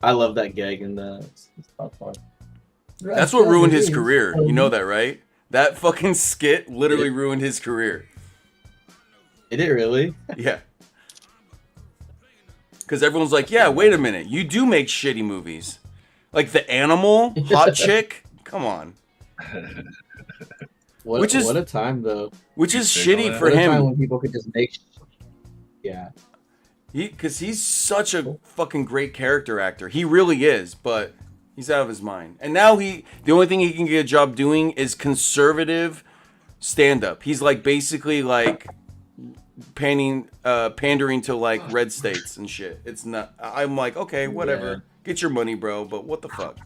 I love that gag in the. That's what ruined his career. You know that, right? That fucking skit literally ruined his career. Did it really? Yeah. Because everyone's like, yeah, wait a minute. You do make shitty movies. Like The Animal, Hot Chick. Come on. What a time though. Which is Big shitty on for What a time him. when people could just make. Yeah. Because he's such a fucking great character actor. He really is, but he's out of his mind. And now the only thing he can get a job doing is conservative stand-up. He's like basically like pandering to like red states and shit. It's not. I'm like, okay, whatever. Yeah. Get your money, bro. But what the fuck?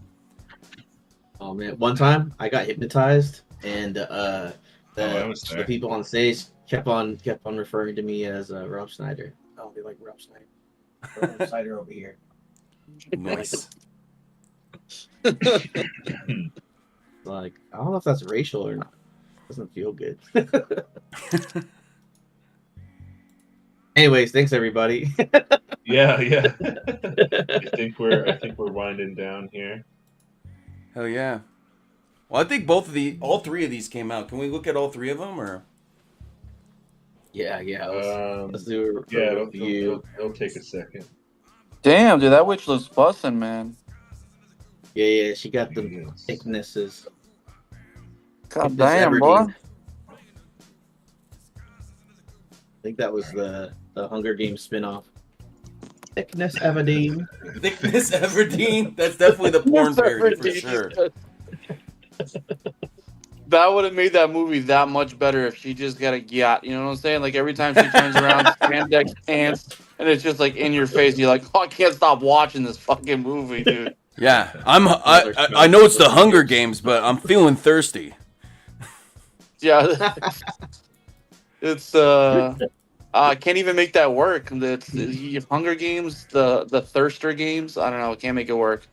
Oh man, one time I got hypnotized, and I was the there. people on stage kept on referring to me as Rob Schneider. Oh, they like Rob Schneider. Rob Schneider over here. Nice. Like, I don't know if that's racial or not. Doesn't feel good. Anyways, thanks everybody. Yeah. I think we're winding down here. Hell yeah. Well, I think all three of these came out. Can we look at all three of them, or? yeah. Let's do a Yeah, review. it'll take a second. Damn, dude, that witch looks bussin', man. Yeah. She got the Yes. thicknesses. God Thickness damn, boy. Everdeen. I think that was the Hunger Games spinoff. Thickness Everdeen. Thickness Everdeen. That's definitely the porn parody for sure. That would have made that movie that much better if she just got a yacht. You know what I'm saying? Like every time she turns around, spandex pants, and it's just like in your face. You're like, oh, I can't stop watching this fucking movie, dude. Yeah, I know it's the Hunger Games, but I'm feeling thirsty. Yeah, it's I can't even make that work. The Hunger Games, the Thirster Games. I don't know. I can't make it work.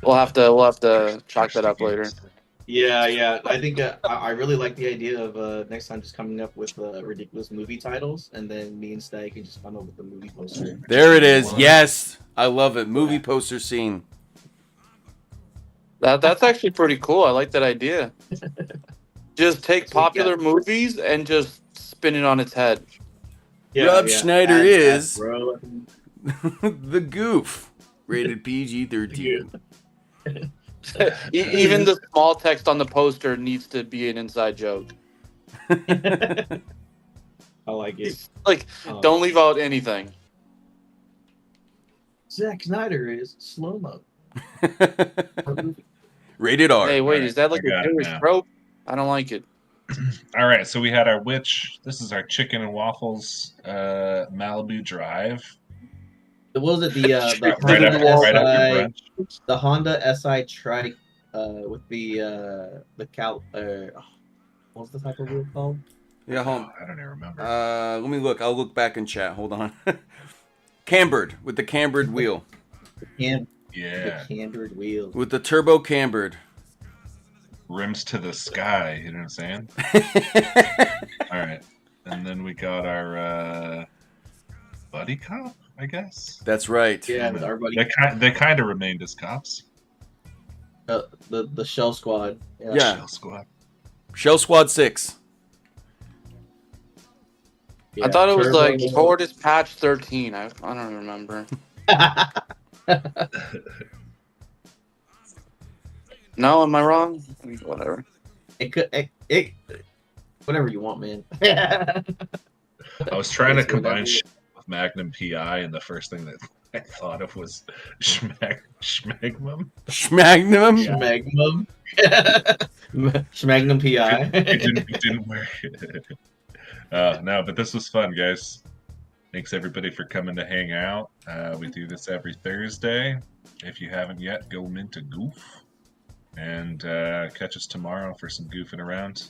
We'll have to chalk that up later. Yeah. I think I really like the idea of next time just coming up with ridiculous movie titles, and then me and Stag can just come up with the movie poster. There it is. Yes, I love it. Movie poster scene. That's actually pretty cool. I like that idea. Just take That's what we popular movies and just spin it on its head. Rob Schneider is- bro. The Goof, rated PG-13. Even the small text on the poster needs to be an inside joke. I like it. Like, don't leave out anything. Zack Snyder is slow mo. Rated R. Hey, wait, is that like I got a it Jewish now. trope? I don't like it. All right, so we had our witch. This is our chicken and waffles Malibu Drive. What was it? The right Honda after SI, brunch. the Honda SI Trike with the cal. What was the type of wheel called? Yeah, hold Oh, I don't even remember. Let me look. I'll look back in chat. Hold on. Cambered, with the cambered wheel. Yeah. The cambered wheels. With the turbo cambered. rims to the sky. You know what I'm saying? All right, and then we got our buddy cop, I guess. That's right. Yeah, with our buddy, They kind of remained as cops. the Shell Squad. Yeah. Shell Squad. Shell Squad 6. Yeah, I thought it was Turbo. like Tortoise Patch 13. I don't remember. No, am I wrong? Whatever. it whatever you want, man. I was trying to It's combine whatever. shit with Magnum PI, and the first thing that I thought of was Schmagmum. Schmagnum. Schmagnum. Schmagnum PI. It didn't work. No, but this was fun, guys. Thanks everybody for coming to hang out. We do this every Thursday. If you haven't yet, go into Goof and catch us tomorrow for some goofing around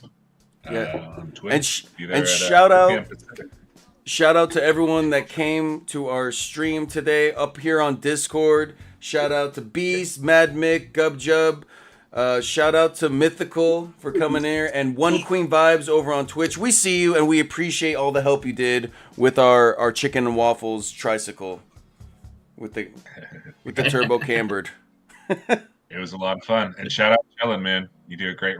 on Twitch. Be there and at, shout 4 out p.m. Pacific. Shout out to everyone that came to our stream today up here on Discord. Shout out to Beast, Mad Mick, Gubjub. Shout out to Mythical for coming here, and One Queen Vibes over on Twitch. We see you, and we appreciate all the help you did with our chicken and waffles tricycle with the turbo cambered. It was a lot of fun. And shout out to Chillen, man. You do a great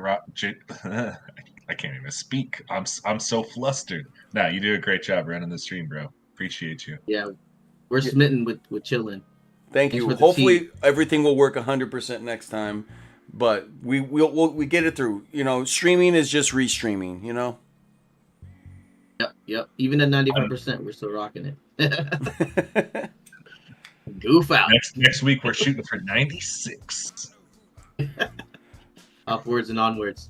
I can't even speak. I'm so flustered. Nah, you do a great job running the stream, bro. Appreciate you. Yeah, we're smitten with Chillen. Thank Thanks you. for the Hopefully tea. everything will work 100% next time, but we get it through. You know, streaming is just restreaming. You know. Yep. Even at 95%, we're still rocking it. Goof out. Next week we're shooting for 96. Upwards and onwards.